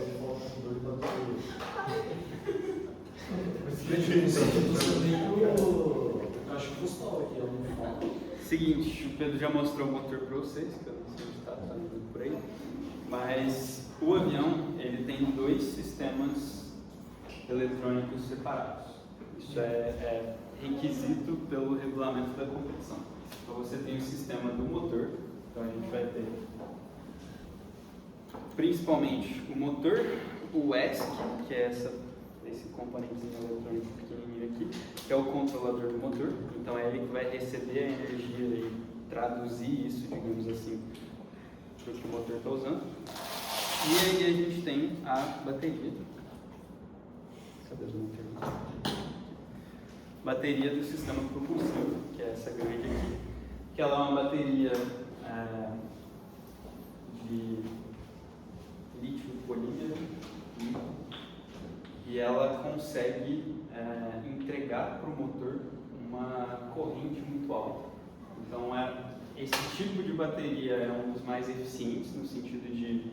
dor de bateria. Acho que postal aqui, ela não fala. Seguinte, o Pedro já mostrou o motor para vocês, que eu não sei onde está por aí, mas o avião ele tem dois sistemas eletrônicos separados. Isso é requisito pelo regulamento da competição. Então você tem o sistema do motor, então a gente vai ter principalmente o motor, o ESC, que é esse componentezinho eletrônico pequenininho aqui, que é o controlador do motor. Então é ele que vai receber a energia e traduzir isso, digamos assim, para o que o motor está usando. E aí a gente tem a bateria. Cadê o motor? Bateria do sistema propulsivo, que é essa grande aqui, que ela é uma bateria de lítio polímero e ela consegue entregar para o motor uma corrente muito alta. Então esse tipo de bateria é um dos mais eficientes no sentido de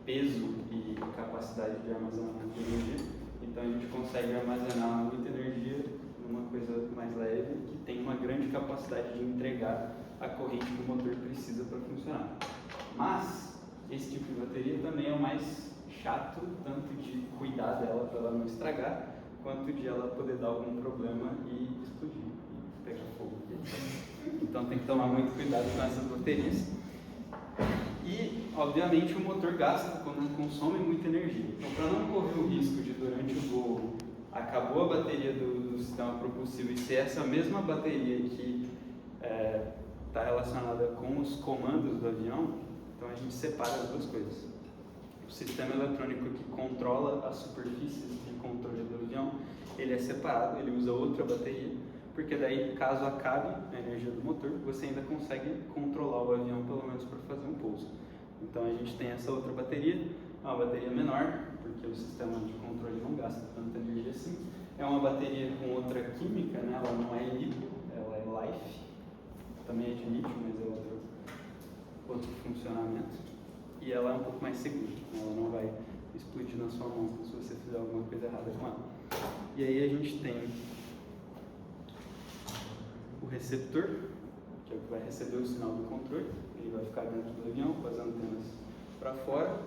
peso e capacidade de armazenamento de energia. Então a gente consegue armazenar muita energia numa coisa mais leve que tem uma grande capacidade de entregar a corrente que o motor precisa para funcionar. Mas esse tipo de bateria também é o mais chato, tanto de cuidar dela para ela não estragar, quanto de ela poder dar algum problema e explodir, e pegar fogo. Então tem que tomar muito cuidado com essas baterias. E, obviamente, o motor gasta, quando consome muita energia. Então, para não correr o risco de, durante o voo, acabou a bateria do sistema propulsivo e ser essa mesma bateria que está relacionada com os comandos do avião, então a gente separa as duas coisas. O sistema eletrônico que controla as superfícies de controle do avião, ele é separado, ele usa outra bateria, porque daí, caso acabe a energia do motor, você ainda consegue controlar o avião, pelo menos para fazer um pouso. Então a gente tem essa outra bateria, é uma bateria menor, porque o sistema de controle não gasta tanta energia assim. É uma bateria com outra química, né? Ela não é lítio, ela é life, também é de lítio, mas é outro funcionamento. E ela é um pouco mais segura, né? Ela não vai explodir na sua mão se você fizer alguma coisa errada com ela. E aí a gente tem o receptor, que é o que vai receber o sinal do controle. Ele vai ficar dentro do avião com as antenas para fora,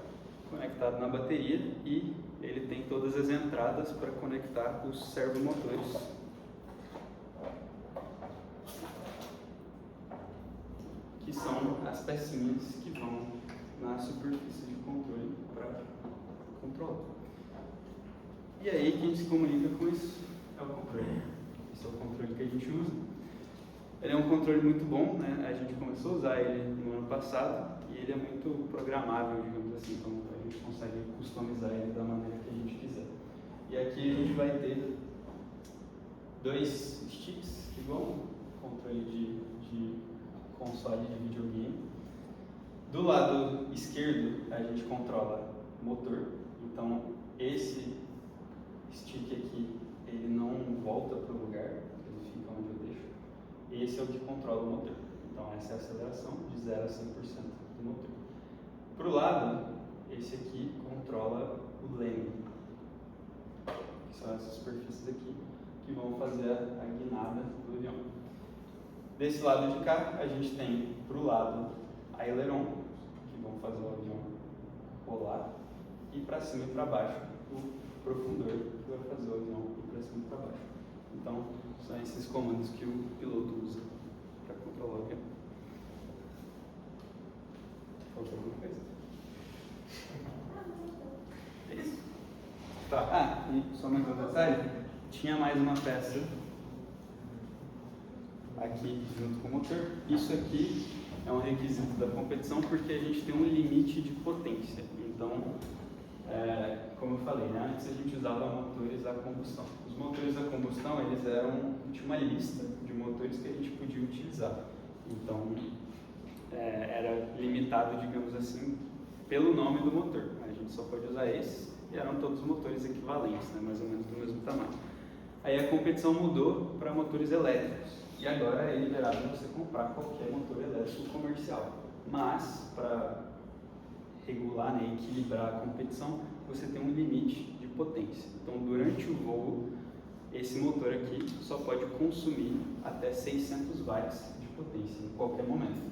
conectado na bateria, e ele tem todas as entradas para conectar os servomotores. Que são as pecinhas que vão na superfície de controle para controlar. E aí quem se comunica com isso é o controle. Esse é o controle que a gente usa. Ele é um controle muito bom, né? A gente começou a usar ele no ano passado e ele é muito programável, digamos assim, então a gente consegue customizar ele da maneira que a gente quiser. E aqui a gente vai ter dois sticks igual controle de console de videogame. Do lado esquerdo a gente controla o motor, então esse stick aqui ele não volta para o lugar, ele fica onde eu deixo. Esse é o que controla o motor. Então essa é a aceleração de 0 a 100% do motor. Para o lado, esse aqui controla o leme, que são essas superfícies aqui que vão fazer a guinada do avião. Desse lado de cá, a gente tem para o lado aileron, que vão fazer o avião rolar, e para cima e para baixo o profundor, que vai fazer o avião ir para cima e para baixo. Então, são esses comandos que o piloto usa para controlar o avião. Faltou alguma coisa? É isso? Tá. E só mais um detalhe, tinha mais uma peça aqui junto com o motor. Isso aqui é um requisito da competição porque a gente tem um limite de potência. Então, como eu falei, né? Antes a gente usava motores a combustão. Os motores a combustão, tinha uma lista de motores que a gente podia utilizar. Então, era limitado, digamos assim, pelo nome do motor. A gente só pode usar esses e eram todos motores equivalentes, né? Mais ou menos do mesmo tamanho. Aí a competição mudou para motores elétricos. E agora é liberado você comprar qualquer motor elétrico comercial. Mas, para regular, né, equilibrar a competição, você tem um limite de potência. Então, durante o voo, esse motor aqui só pode consumir até 600 watts de potência em qualquer momento.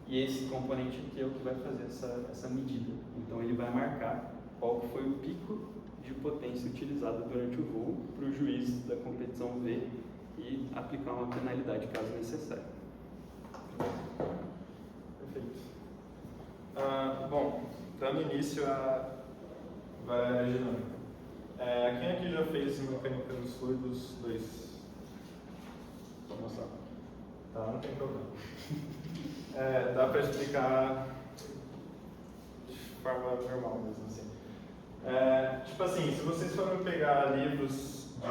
E esse componente aqui é o que vai fazer essa medida. Então, ele vai marcar qual foi o pico de potência utilizado durante o voo para o juiz da competição ver e aplicar uma penalidade caso necessário. Perfeito. Bom, dando início à aerodinâmica. Quem aqui já fez mecânica dos fluidos 2? Vou mostrar. Tá, não tem problema. Dá para explicar de forma normal mesmo assim. Tipo assim, se vocês forem pegar livros de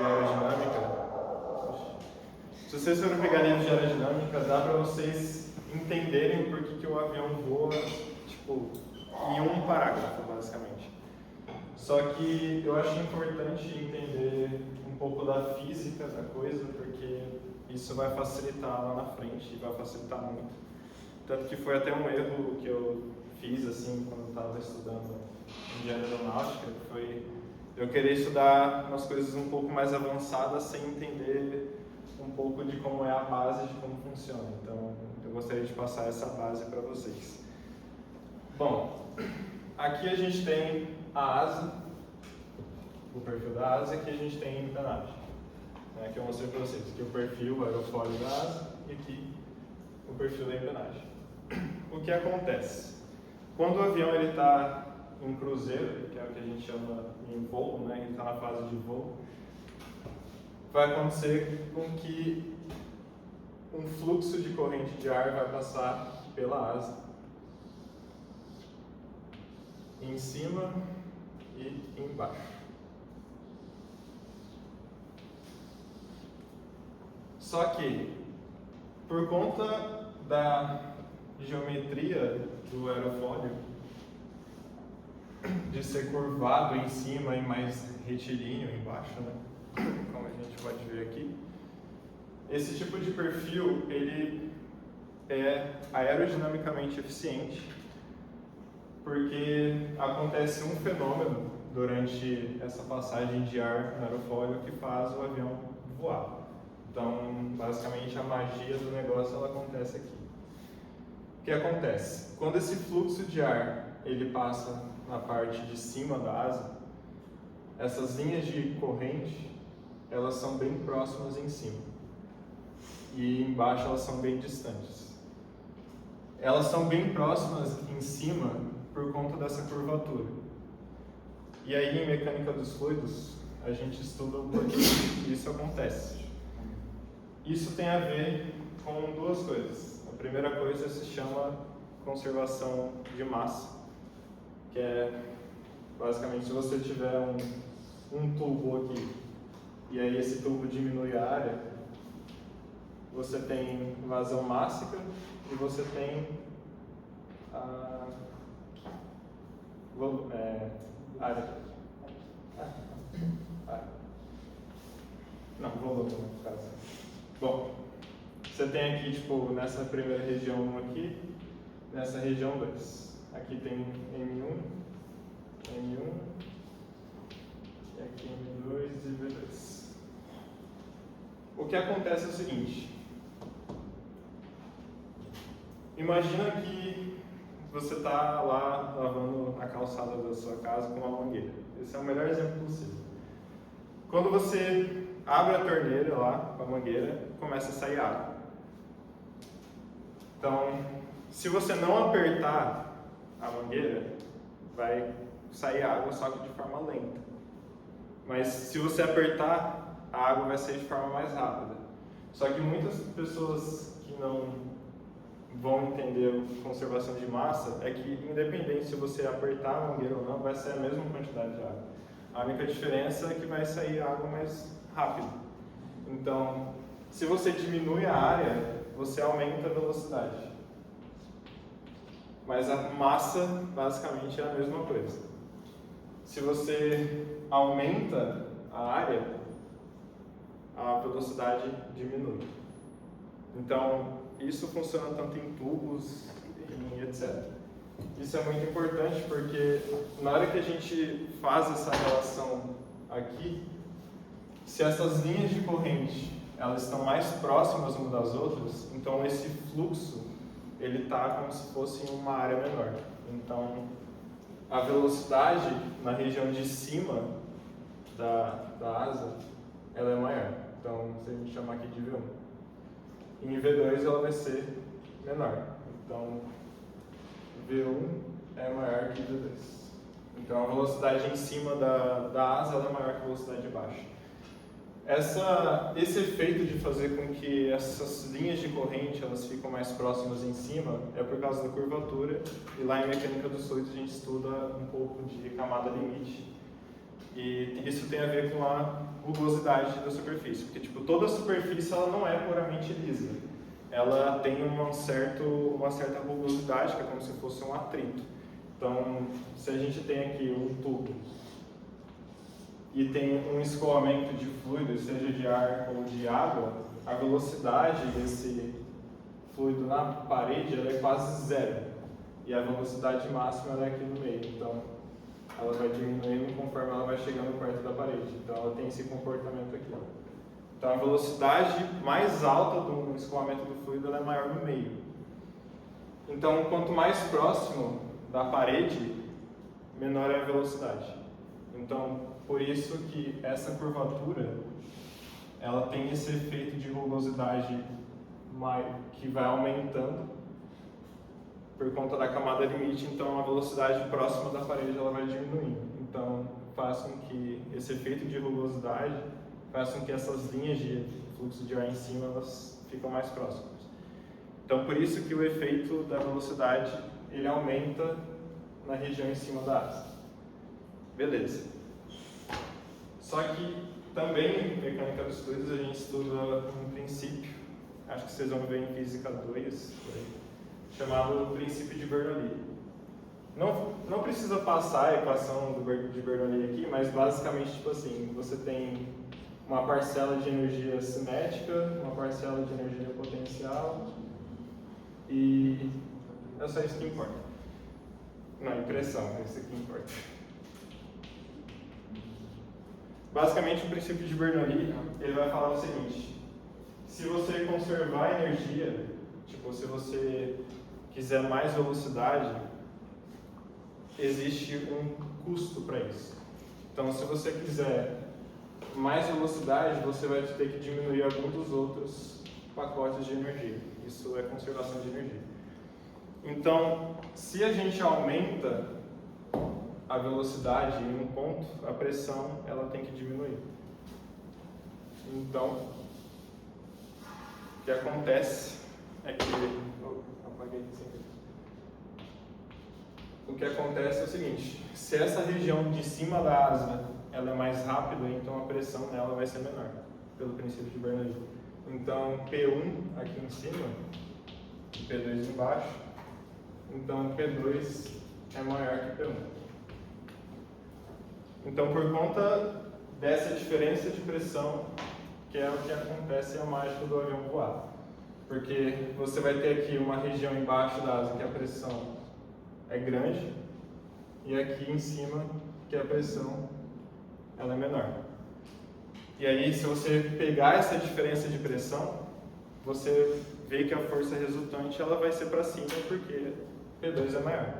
aerodinâmica, dá para vocês entenderem por que o avião voa, tipo, em um parágrafo, basicamente. Só que eu acho importante entender um pouco da física da coisa, porque isso vai facilitar lá na frente e vai facilitar muito. Tanto que foi até um erro que eu fiz, assim, quando eu estava estudando engenharia aeronáutica, foi eu querer estudar umas coisas um pouco mais avançadas sem entender um pouco de como é a base de como funciona. Então, eu gostaria de passar essa base para vocês. Bom, aqui a gente tem a asa, o perfil da asa, e aqui a gente tem a engrenagem, né, que eu mostrei para vocês. Aqui o perfil, o aerofólio da asa, e aqui o perfil da engrenagem. O que acontece? Quando o avião está em cruzeiro, que é o que a gente chama em voo, né, ele está na fase de voo, vai acontecer com que um fluxo de corrente de ar vai passar pela asa, em cima e embaixo. Só que, por conta da geometria do aerofólio, de ser curvado em cima e mais retilíneo embaixo, né? Como a gente pode ver aqui, esse tipo de perfil ele é aerodinamicamente eficiente, porque acontece um fenômeno durante essa passagem de ar no aerofólio que faz o avião voar. Então, basicamente, a magia do negócio ela acontece aqui. O que acontece? Quando esse fluxo de ar ele passa na parte de cima da asa, essas linhas de corrente elas são bem próximas em cima e embaixo elas são bem distantes. Elas são bem próximas em cima por conta dessa curvatura. E aí, em mecânica dos fluidos, a gente estuda o porquê isso acontece. Isso tem a ver com duas coisas. A primeira coisa se chama conservação de massa, que é basicamente se você tiver um tubo aqui e aí esse tubo diminui a área, você tem vazão mássica e você tem área. Não, volume no caso. Bom, você tem aqui, tipo, nessa primeira região 1 aqui, nessa região 2. Aqui tem M1, M1, e aqui M2 e V2. O que acontece é o seguinte. Imagina que você está lá lavando a calçada da sua casa com uma mangueira. Esse é o melhor exemplo possível. Quando você abre a torneira lá com a mangueira, começa a sair água. Então, se você não apertar a mangueira, vai sair água, só que de forma lenta. Mas se você apertar, a água vai sair de forma mais rápida. Só que muitas pessoas que não vão entender conservação de massa é que, independente se você apertar a mangueira ou não, vai sair a mesma quantidade de água. A única diferença é que vai sair água mais rápido. Então, se você diminui a área, você aumenta a velocidade. Mas a massa, basicamente, é a mesma coisa. Se você aumenta a área, a velocidade diminui. Então, isso funciona tanto em tubos e etc. Isso é muito importante porque na hora que a gente faz essa relação aqui, se essas linhas de corrente elas estão mais próximas umas das outras, então esse fluxo ele está como se fosse em uma área menor. Então a velocidade na região de cima da asa ela é maior. Então se a gente chamar aqui de V1, em V2 ela vai ser menor. Então V1 é maior que V2. Então a velocidade em cima da asa ela é maior que a velocidade embaixo. Esse efeito de fazer com que essas linhas de corrente elas ficam mais próximas em cima é por causa da curvatura, e lá em mecânica dos fluidos a gente estuda um pouco de camada limite, e isso tem a ver com a rugosidade da superfície, porque tipo, toda a superfície ela não é puramente lisa, ela tem uma certa rugosidade, que é como se fosse um atrito. Então, se a gente tem aqui um tubo e tem um escoamento de fluido, seja de ar ou de água, a velocidade desse fluido na parede ela é quase zero. E a velocidade máxima ela é aqui no meio. Então, ela vai diminuindo conforme ela vai chegando perto da parede. Então, ela tem esse comportamento aqui. Então, a velocidade mais alta do escoamento do fluido ela é maior no meio. Então, quanto mais próximo da parede, menor é a velocidade. Então, por isso que essa curvatura ela tem esse efeito de rugosidade que vai aumentando por conta da camada limite, então a velocidade próxima da parede ela vai diminuindo. Então faz com que esse efeito de rugosidade faz com que essas linhas de fluxo de ar em cima elas ficam mais próximas. Então por isso que o efeito da velocidade ele aumenta na região em cima da asa. Beleza. Só que também em mecânica dos fluidos a gente estuda um princípio, acho que vocês vão ver em física 2, chamado princípio de Bernoulli. Não precisa passar a equação de Bernoulli aqui, mas basicamente tipo assim, você tem uma parcela de energia cinética, uma parcela de energia potencial e é só isso que importa. Não, impressão, é isso que importa. Basicamente, o princípio de Bernoulli, ele vai falar o seguinte: se você conservar energia, tipo, se você quiser mais velocidade, existe um custo para isso. Então, se você quiser mais velocidade, você vai ter que diminuir algum dos outros pacotes de energia. Isso é conservação de energia. Então, se a gente aumenta a velocidade em um ponto, a pressão ela tem que diminuir. Então, o que acontece é que o que acontece é o seguinte: se essa região de cima da asa ela é mais rápida, então a pressão nela vai ser menor, pelo princípio de Bernoulli. Então, P1 aqui em cima e P2 embaixo, então P2 é maior que P1. Então, por conta dessa diferença de pressão, que é o que acontece a mágica do avião voar. Porque você vai ter aqui uma região embaixo da asa que a pressão é grande, e aqui em cima que a pressão ela é menor. E aí, se você pegar essa diferença de pressão, você vê que a força resultante ela vai ser para cima, porque P2 é maior.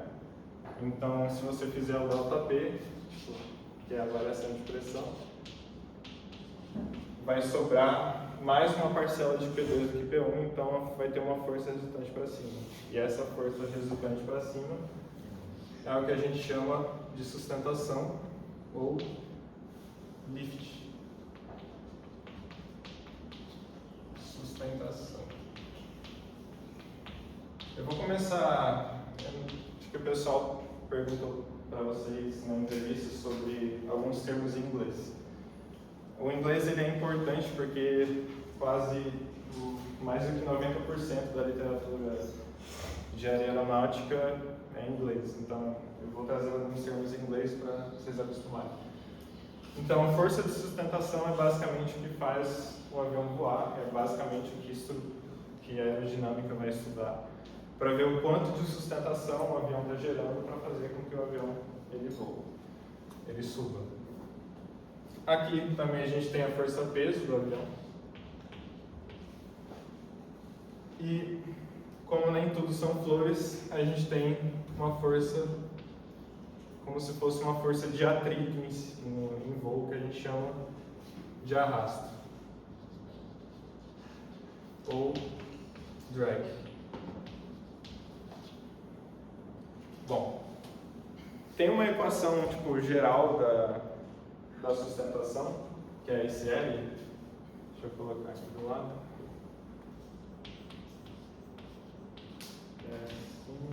Então, se você fizer o ΔP, que é a variação de pressão, vai sobrar mais uma parcela de P2 do que P1, então vai ter uma força resultante para cima. E essa força resultante para cima é o que a gente chama de sustentação ou lift. Sustentação. Eu vou começar, acho que o pessoal perguntou para vocês na entrevista sobre alguns termos em inglês. O inglês ele é importante porque quase mais do que 90% da literatura de aeronáutica é em inglês. Então, eu vou trazer alguns termos em inglês para vocês acostumarem. Então, a força de sustentação é basicamente o que faz o avião voar, é basicamente o que a aerodinâmica vai estudar. para ver o quanto de sustentação o avião está gerando para fazer com que o avião ele voe, ele suba. Aqui também a gente tem a força-peso do avião. E como nem tudo são flores, a gente tem uma força, como se fosse uma força de atrito em voo, que a gente chama de arrasto, ou drag. Bom, tem uma equação tipo, geral da sustentação, que é a ICL. Deixa eu colocar aqui do lado. É assim.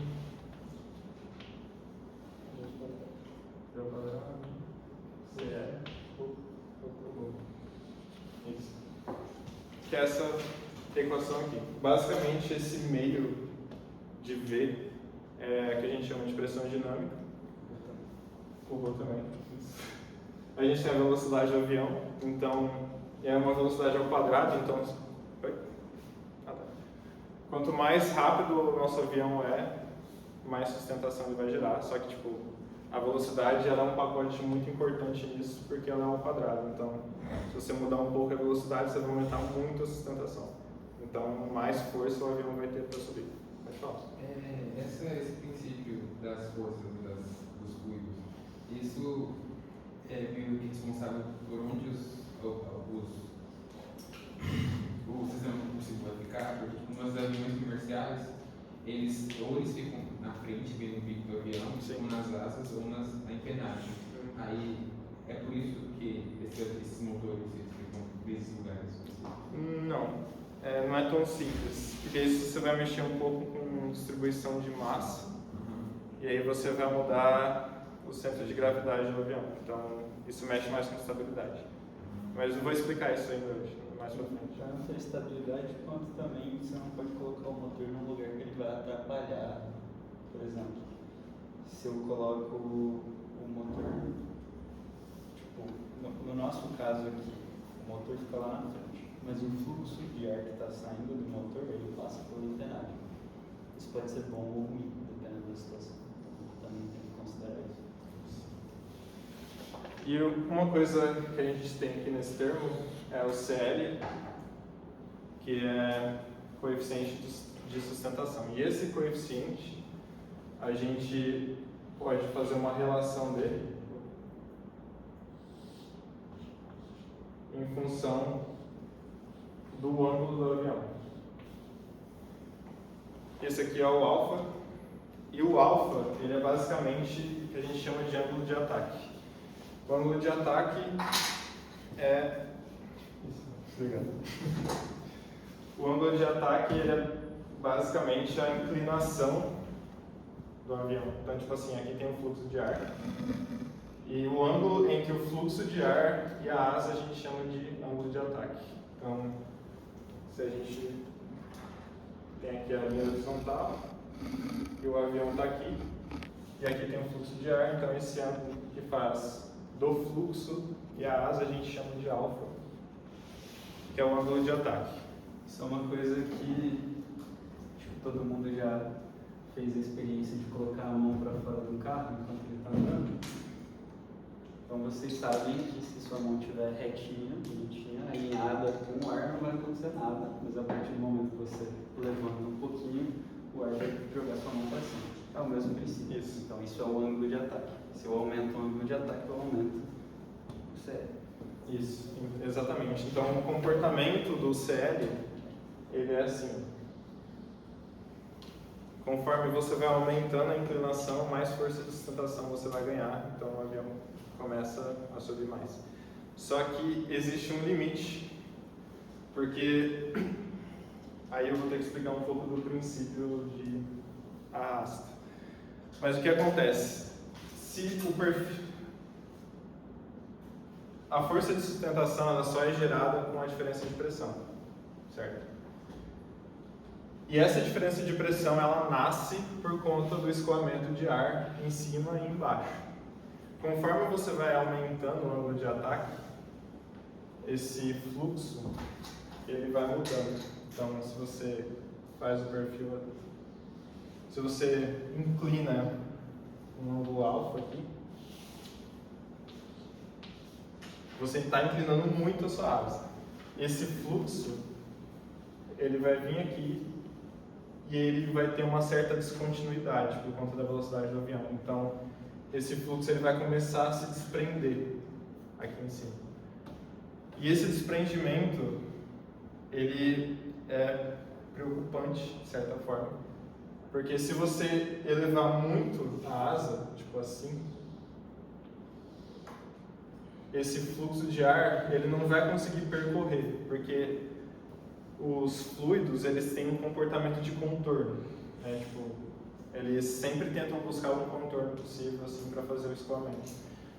CL. Isso. Que é essa equação aqui. Basicamente, esse meio de V é que a gente chama de pressão dinâmica. O rho também. A gente tem a velocidade do avião, então é uma velocidade ao quadrado, então quanto mais rápido o nosso avião mais sustentação ele vai gerar. Só que tipo, a velocidade ela é um pacote muito importante nisso, porque ela é ao quadrado. Então, se você mudar um pouco a velocidade, você vai aumentar muito a sustentação. Então, mais força o avião vai ter para subir. Pode falar. Esse princípio das forças dos fluidos, isso é meio que responsável por onde o sistema propulsivo vai ficar, porque tipo, nos aviões comerciais, eles ficam na frente, vendo o bico do avião, ou nas asas, ou na empennagem. Aí, é por isso que esses motores ficam nesses lugares? Não é tão simples, porque isso você vai mexer um pouco com distribuição de massa, e aí você vai mudar o centro de gravidade do avião, então isso mexe mais com estabilidade. Mas eu vou explicar isso ainda hoje, mais pra frente. Tanto a estabilidade quanto também você não pode colocar o motor num lugar que ele vai atrapalhar. Por exemplo, se eu coloco o motor, tipo, no nosso caso aqui, o motor fica lá na frente, mas o fluxo de ar que está saindo do motor, ele passa pela empennagem. Isso pode ser bom ou ruim, dependendo da situação. Então, também tem que considerar isso. E uma coisa que a gente tem aqui nesse termo é o CL, que é coeficiente de sustentação. E esse coeficiente, a gente pode fazer uma relação dele em função do ângulo do avião. Esse aqui é o alfa, e o alfa ele é basicamente o que a gente chama de ângulo de ataque. O ângulo de ataque é... Obrigado. O ângulo de ataque ele é basicamente a inclinação do avião. Então, tipo assim, aqui tem um fluxo de ar. E o ângulo entre o fluxo de ar e a asa a gente chama de ângulo de ataque. Então, se a gente tem aqui a linha horizontal e o avião está aqui, e aqui tem um fluxo de ar, então esse ângulo que faz do fluxo e a asa a gente chama de alfa, que é o ângulo de ataque. Isso é uma coisa que tipo, todo mundo já fez a experiência de colocar a mão para fora do carro enquanto ele está andando. Então vocês sabem que se sua mão estiver retinha, bonitinha, alinhada com o ar, não vai acontecer nada. Mas a partir do momento que você levanta um pouquinho, o ar vai jogar sua mão para cima. É o mesmo princípio. Isso. Então isso é o ângulo de ataque. Se eu aumento o ângulo de ataque, eu aumento o CL. Isso, exatamente. Então o comportamento do CL, ele é assim. Conforme você vai aumentando a inclinação, mais força de sustentação você vai ganhar, então o avião começa a subir mais. Só que existe um limite, porque aí eu vou ter que explicar um pouco do princípio de arrasto. Mas o que acontece? Se o perfil... A força de sustentação ela só é gerada com a diferença de pressão, certo? E essa diferença de pressão ela nasce por conta do escoamento de ar em cima e embaixo. Conforme você vai aumentando o ângulo de ataque, esse fluxo ele vai mudando. Então, se você faz o perfil se você inclina um ângulo alfa aqui, você está inclinando muito a sua asa. Esse fluxo, ele vai vir aqui e ele vai ter uma certa descontinuidade por conta da velocidade do avião. Então, esse fluxo ele vai começar a se desprender aqui em cima. E esse desprendimento, ele é preocupante, de certa forma, porque se você elevar muito a asa, tipo assim, esse fluxo de ar, ele não vai conseguir percorrer, porque os fluidos, eles têm um comportamento de contorno, né? Tipo, eles sempre tentam buscar um contorno possível assim para fazer o escoamento.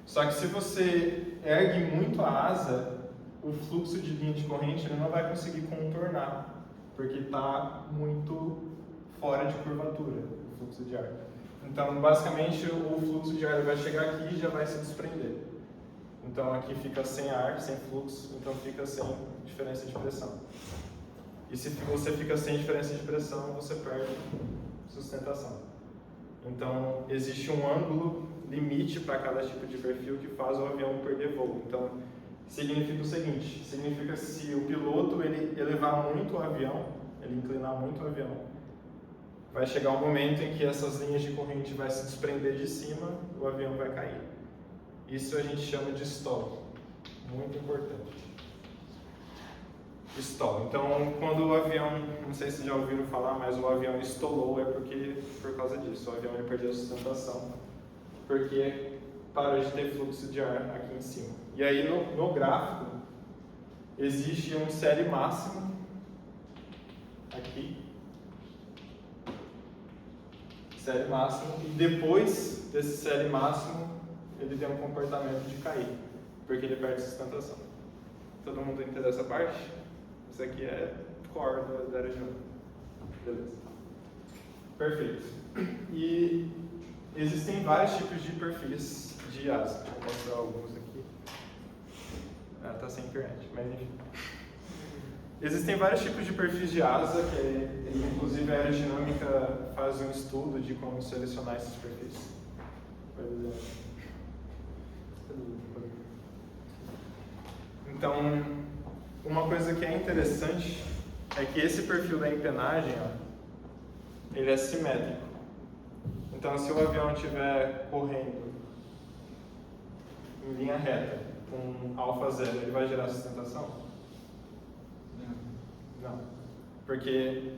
Só que se você ergue muito a asa, o fluxo de linha de corrente ele não vai conseguir contornar, porque está muito fora de curvatura o fluxo de ar. Então, basicamente, o fluxo de ar vai chegar aqui e já vai se desprender. Então, aqui fica sem ar, sem fluxo, então fica sem diferença de pressão. E se você fica sem diferença de pressão, você perde sustentação. Então, existe um ângulo limite para cada tipo de perfil que faz o avião perder voo. Então, significa o seguinte, significa que se o piloto ele elevar muito o avião, ele inclinar muito o avião, vai chegar um momento em que essas linhas de corrente vai se desprender de cima, o avião vai cair. Isso a gente chama de stall, muito importante. Stall. Então, quando o avião, não sei se já ouviram falar, mas o avião estolou é por causa disso. O avião ele perdeu a sustentação, porque parou de ter fluxo de ar aqui em cima. E aí no gráfico existe um CL máximo aqui, CL máximo, e depois desse CL máximo ele tem um comportamento de cair, porque ele perde sustentação. Todo mundo entendeu essa parte? Isso aqui é core da aerodinâmica. Beleza. Perfeito. E existem vários tipos de perfis de asa. Deixa eu mostrar alguns aqui. Tá sem internet, mas enfim. Existem vários tipos de perfis de asa, que inclusive a aerodinâmica faz um estudo de como selecionar esses perfis. Por exemplo. Então, uma coisa que é interessante é que esse perfil da empenagem, ó, ele é simétrico. Então, se o avião estiver correndo em linha reta, com alfa zero, ele vai gerar sustentação? Não. Porque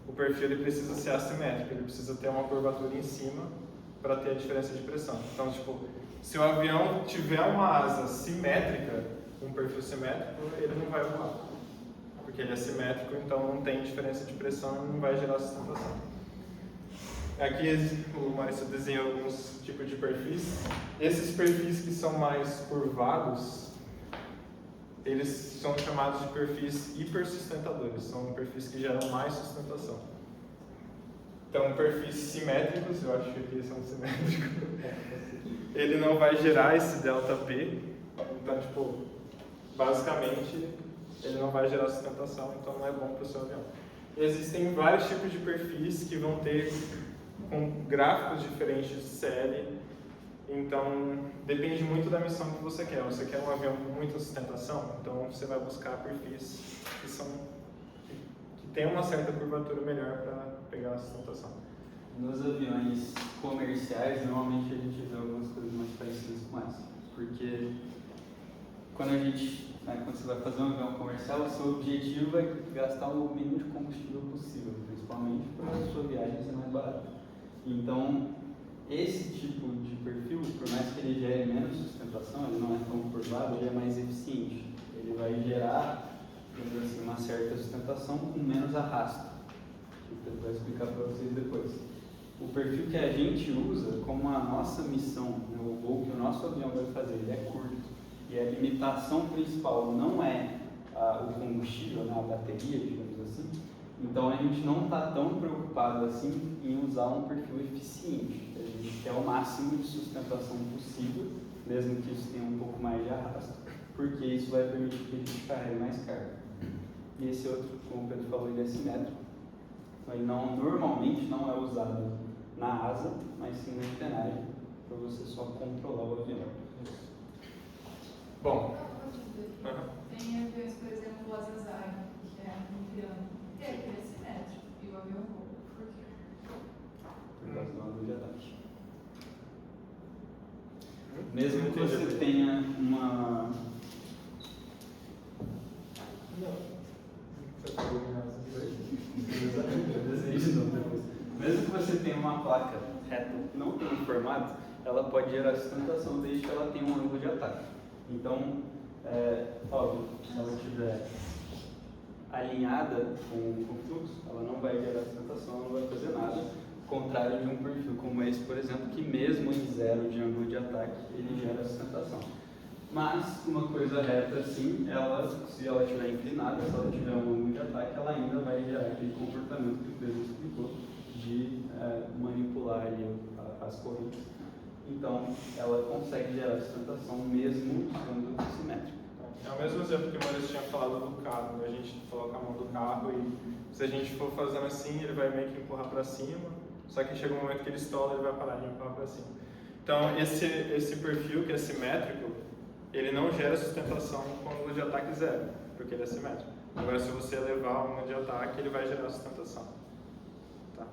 o perfil ele precisa ser assimétrico, ele precisa ter uma curvatura em cima para ter a diferença de pressão. Então, tipo, se o avião tiver uma asa simétrica, um perfil simétrico, ele não vai voar. Porque ele é simétrico, então não tem diferença de pressão e não vai gerar sustentação. Aqui o Maurício desenhou alguns tipos de perfis. Esses perfis que são mais curvados, eles são chamados de perfis hipersustentadores. São perfis que geram mais sustentação. Então, perfis simétricos, eu acho que aqui são simétricos, ele não vai gerar esse ΔP. Então, tipo, basicamente, ele não vai gerar sustentação, então não é bom para o seu avião. Existem vários tipos de perfis que vão ter com gráficos diferentes de CL, então depende muito da missão que você quer. Você quer um avião com muita sustentação, então você vai buscar perfis que tem uma certa curvatura melhor para pegar a sustentação. Nos aviões comerciais, normalmente a gente vê algumas coisas mais parecidas com essa, porque quando você vai fazer um avião comercial, o seu objetivo é gastar o mínimo de combustível possível, principalmente para a sua viagem ser mais barata. Então, esse tipo de perfil, por mais que ele gere menos sustentação, ele não é tão curvado, ele é mais eficiente. Ele vai gerar, assim, uma certa sustentação com menos arrasto, que eu vou explicar para vocês depois. O perfil que a gente usa como a nossa missão, né, o voo que o nosso avião vai fazer, ele é curto. E a limitação principal não é o combustível, né, a bateria, digamos assim. Então a gente não está tão preocupado assim em usar um perfil eficiente. A gente quer o máximo de sustentação possível, mesmo que isso tenha um pouco mais de arrasto, porque isso vai permitir que a gente carregue mais carga. E esse outro, como o Pedro falou, ele é simétrico. Ele normalmente não é usado na asa, mas sim na empennagem, para você só controlar o avião. Bom, Tem aviões, por exemplo, o Azazai, que é um triângulo. Ele é simétrico e o avião voa. Por quê? Por causa do ângulo de ataque. Mesmo que você tenha uma... Mesmo que você tenha uma placa reta não tão formada, ela pode gerar sustentação desde que ela tenha um ângulo de ataque. Então, óbvio, se ela estiver alinhada com o fluxo, ela não vai gerar sustentação, não vai fazer nada, contrário de um perfil como esse, por exemplo, que mesmo em zero de ângulo de ataque, ele gera sustentação. Mas uma coisa reta assim, se ela estiver inclinada, se ela tiver um ângulo de ataque, ela ainda vai gerar aquele comportamento que o Pedro explicou de manipular ali as correntes. Então, ela consegue gerar sustentação mesmo sendo simétrica. é o mesmo exemplo que o Maurício tinha falado do carro, né? A gente coloca a mão do carro e se a gente for fazendo assim, ele vai meio que empurrar para cima, só que chega um momento que ele estoura, ele vai parar de empurrar para cima. Então, esse perfil que é simétrico, ele não gera sustentação com ângulo de ataque zero, porque ele é simétrico. Agora, se você elevar o ângulo de ataque, ele vai gerar sustentação. Tá?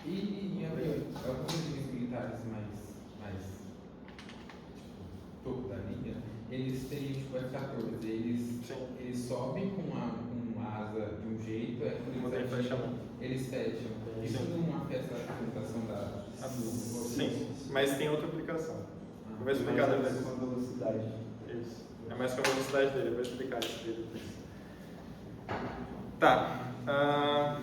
E alguns aviões militares mais topo da linha, eles têm tipo F-14, eles sobem com uma asa de um jeito, eles fecham. Isso não afeta a sustentação da... Sim, mas tem outra aplicação. Eu vou explicar depois. Com a velocidade. Isso. É mais com a velocidade dele, eu vou explicar isso dele depois. Tá.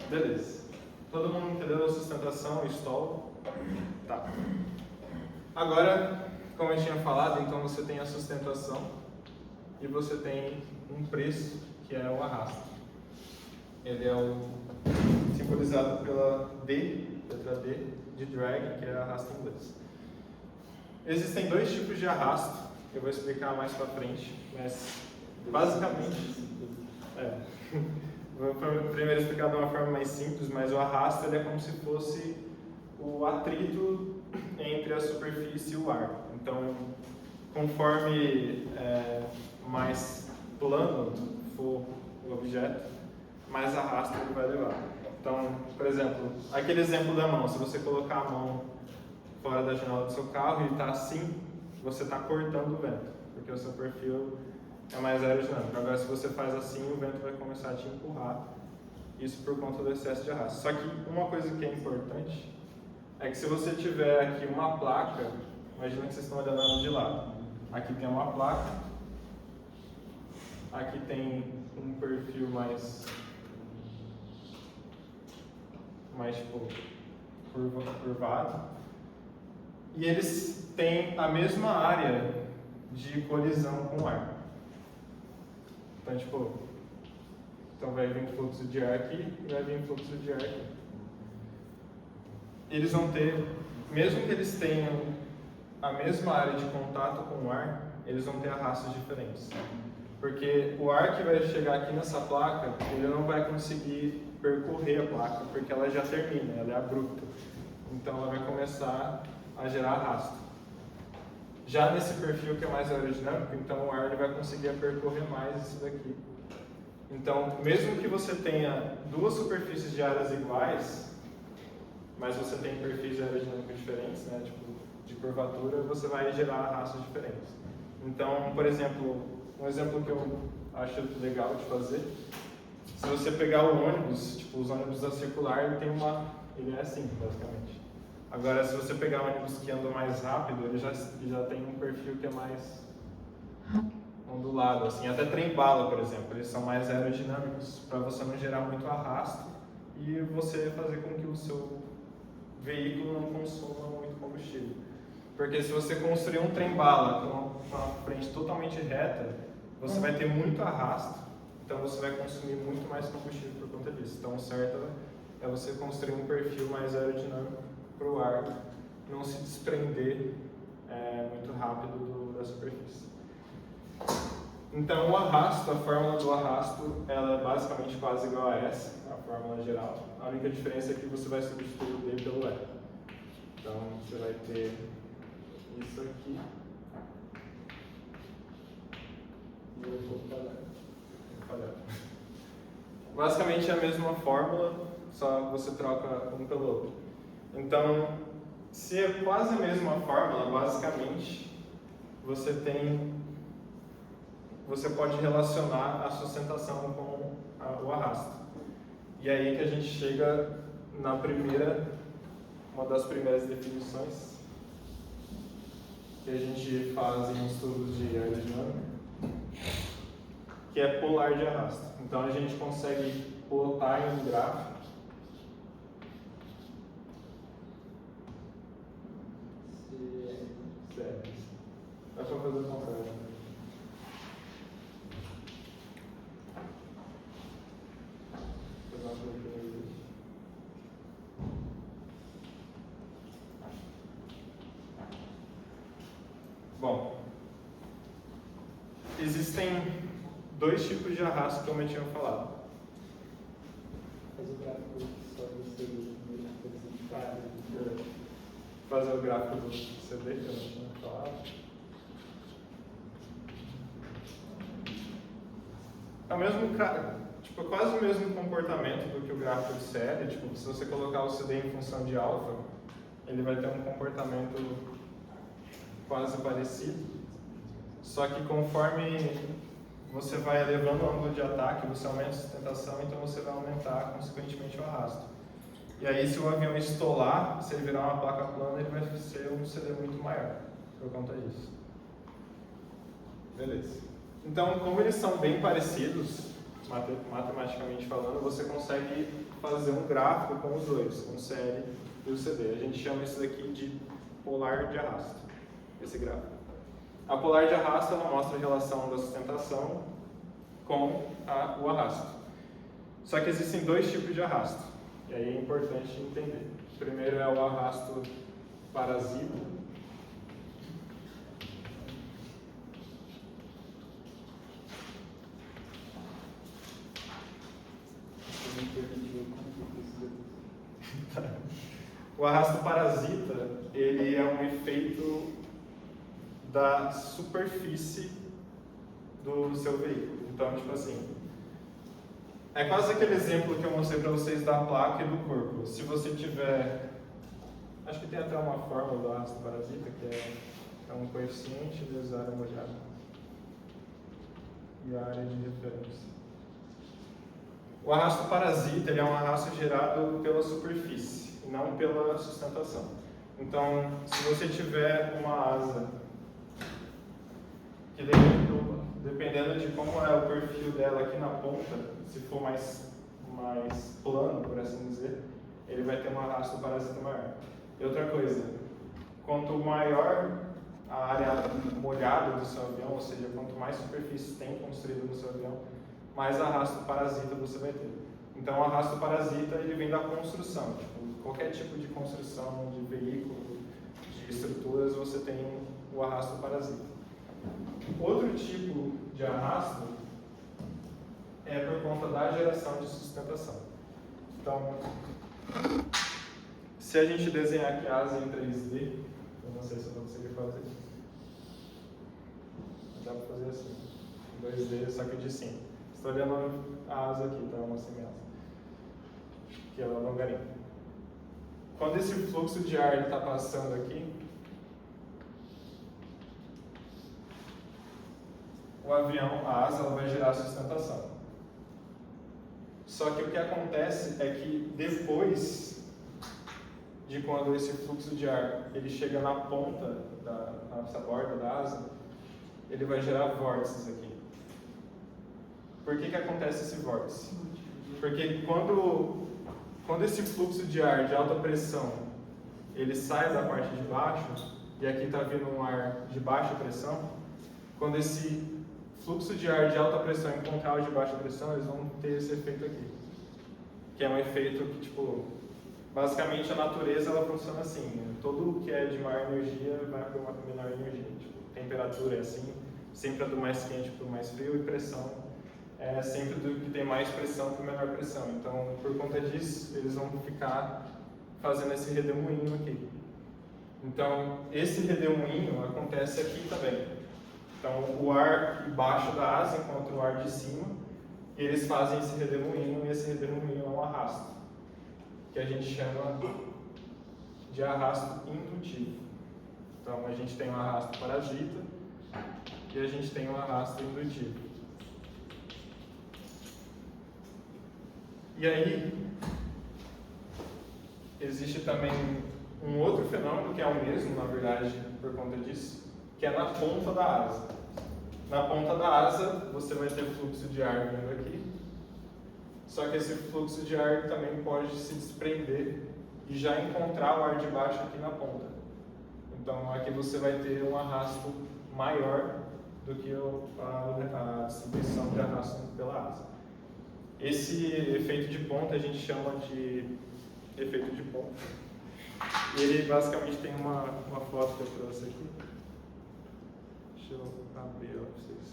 Beleza. Todo mundo entendeu a sustentação, stall? Tá. Agora, como eu tinha falado, então você tem a sustentação e você tem um preço que é o arrasto. Ele é simbolizado pela D, letra D, de drag, que é arrasto em inglês. Existem dois tipos de arrasto, eu vou explicar mais pra frente, mas basicamente, vou primeiro explicar de uma forma mais simples, mas o arrasto ele é como se fosse o atrito entre a superfície e o ar. Então, conforme mais plano for o objeto, mais arrasto ele vai levar. Então, por exemplo, aquele exemplo da mão, se você colocar a mão fora da janela do seu carro e está assim, você está cortando o vento, porque o seu perfil é mais aerodinâmico. Agora, se você faz assim, o vento vai começar a te empurrar, isso por conta do excesso de arrasto. Só que uma coisa que é importante é que se você tiver aqui uma placa, imagina que vocês estão olhando ela de lado. Aqui tem uma placa, aqui tem um perfil mais tipo, curvado. E eles têm a mesma área de colisão com o ar. Então, tipo, vai vir fluxo de ar aqui e vai vir fluxo de ar aqui. Eles vão ter, mesmo que eles tenham a mesma área de contato com o ar, eles vão ter arrastos diferentes. Porque o ar que vai chegar aqui nessa placa, ele não vai conseguir percorrer a placa, porque ela já termina, ela é abrupta. Então ela vai começar a gerar arrasto. Já nesse perfil que é mais aerodinâmico, então o ar ele vai conseguir percorrer mais isso daqui. Então, mesmo que você tenha duas superfícies de áreas iguais, mas você tem perfis aerodinâmicos diferentes, né, tipo de curvatura, você vai gerar arrastos diferentes. Então, por exemplo, um exemplo que eu acho legal de fazer, se você pegar o ônibus, tipo os ônibus da circular, ele é assim, basicamente. Agora, se você pegar ônibus que andam mais rápido, ele já tem um perfil que é mais ondulado, assim. Até trem-bala, por exemplo, eles são mais aerodinâmicos, para você não gerar muito arrasto e você fazer com que o seu veículo não consuma muito combustível. Porque se você construir um trem-bala com a frente totalmente reta, você vai ter muito arrasto, então você vai consumir muito mais combustível por conta disso. Então, o certo é você construir um perfil mais aerodinâmico para o ar não se desprender muito rápido da superfície. Então o arrasto, a fórmula do arrasto, ela é basicamente quase igual a essa, a fórmula geral. A única diferença é que você vai substituir o D pelo E. Então você vai ter isso aqui. E eu vou falhar. Basicamente é a mesma fórmula, só você troca um pelo outro. Então, se é quase a mesma fórmula, basicamente você pode relacionar a sustentação com o arrasto. E aí que a gente chega na uma das primeiras definições que a gente faz em estudos de aerodinâmica, que é polar de arrasto. Então a gente consegue plotar em um gráfico certo. Dá para fazer o contrário. Bom, existem dois tipos de arrasto, como eu tinha falado. Faz o gráfico só do CD, Fazer o gráfico do CD, que eu não tinha falado. É o mesmo, tipo, quase o mesmo comportamento do que o gráfico de série. Tipo, se você colocar o CD em função de alfa, ele vai ter um comportamento quase parecido. Só que conforme você vai elevando o ângulo de ataque, você aumenta a sustentação, então você vai aumentar consequentemente o arrasto. E aí, se o avião estolar, se ele virar uma placa plana, ele vai ser um CD muito maior por conta disso. Beleza. Então, como eles são bem parecidos, matematicamente falando, você consegue fazer um gráfico com os dois, com o CL e o CD. A gente chama isso daqui de polar de arrasto, esse gráfico. A polar de arrasto, ela mostra a relação da sustentação com o arrasto. Só que existem dois tipos de arrasto, e aí é importante entender. O primeiro é o arrasto parasita. O arrasto parasita, ele é um efeito da superfície do seu veículo. Então, tipo assim, é quase aquele exemplo que eu mostrei para vocês da placa e do corpo. Se você tiver, acho que tem até uma fórmula do arrasto parasita, que é um coeficiente vezes a área molhada e a área de referência. O arrasto parasita, ele é um arrasto gerado pela superfície, não pela sustentação. Então, se você tiver uma asa que dependendo de como é o perfil dela aqui na ponta, se for mais plano, por assim dizer, ele vai ter um arrasto parasita maior. E outra coisa, quanto maior a área molhada do seu avião, ou seja, quanto mais superfície tem construído no seu avião, mais arrasto parasita você vai ter. Então, o arrasto parasita, ele vem da construção. Tipo, qualquer tipo de construção de veículo, de estruturas, você tem o arrasto parasita. Outro tipo de arrasto é por conta da geração de sustentação. Então, se a gente desenhar aqui a asa em 3D, eu não sei se eu vou conseguir fazer. Dá para fazer assim, em 2D, só que de cima. Estou olhando a asa aqui, então eu mostrei minha asa, que ela é longarina. Quando esse fluxo de ar está passando aqui, o avião, a asa, ela vai gerar sustentação. Só que o que acontece é que depois de quando esse fluxo de ar ele chega na ponta nessa borda da asa, ele vai gerar vórtices aqui. Por que acontece esse vórtice? Porque quando esse fluxo de ar de alta pressão ele sai da parte de baixo, e aqui está vindo um ar de baixa pressão, quando esse fluxo de ar de alta pressão encontrar o de baixa pressão, eles vão ter esse efeito aqui. Que é um efeito que, tipo, basicamente a natureza ela funciona assim, né? Tudo que é de maior energia vai para uma menor energia. Tipo, temperatura é assim, sempre é do mais quente para o mais frio, e pressão é sempre do que tem mais pressão para menor pressão. Então, por conta disso, eles vão ficar fazendo esse redemoinho aqui. Então, esse redemoinho acontece aqui também. Então, o ar embaixo da asa encontra o ar de cima, e eles fazem esse redemoinho, e esse redemoinho é um arrasto, que a gente chama de arrasto indutivo. Então, a gente tem um arrasto parasita e a gente tem um arrasto indutivo. E aí, existe também um outro fenômeno que é o mesmo, na verdade, por conta disso, que é na ponta da asa. Na ponta da asa, você vai ter fluxo de ar vindo aqui, só que esse fluxo de ar também pode se desprender e já encontrar o ar de baixo aqui na ponta. Então, aqui você vai ter um arrasto maior do que a distribuição de arrasto pela asa. Esse efeito de ponta a gente chama de efeito de ponta. E ele basicamente tem uma foto que eu trouxe aqui. Deixa eu abrir ela para vocês.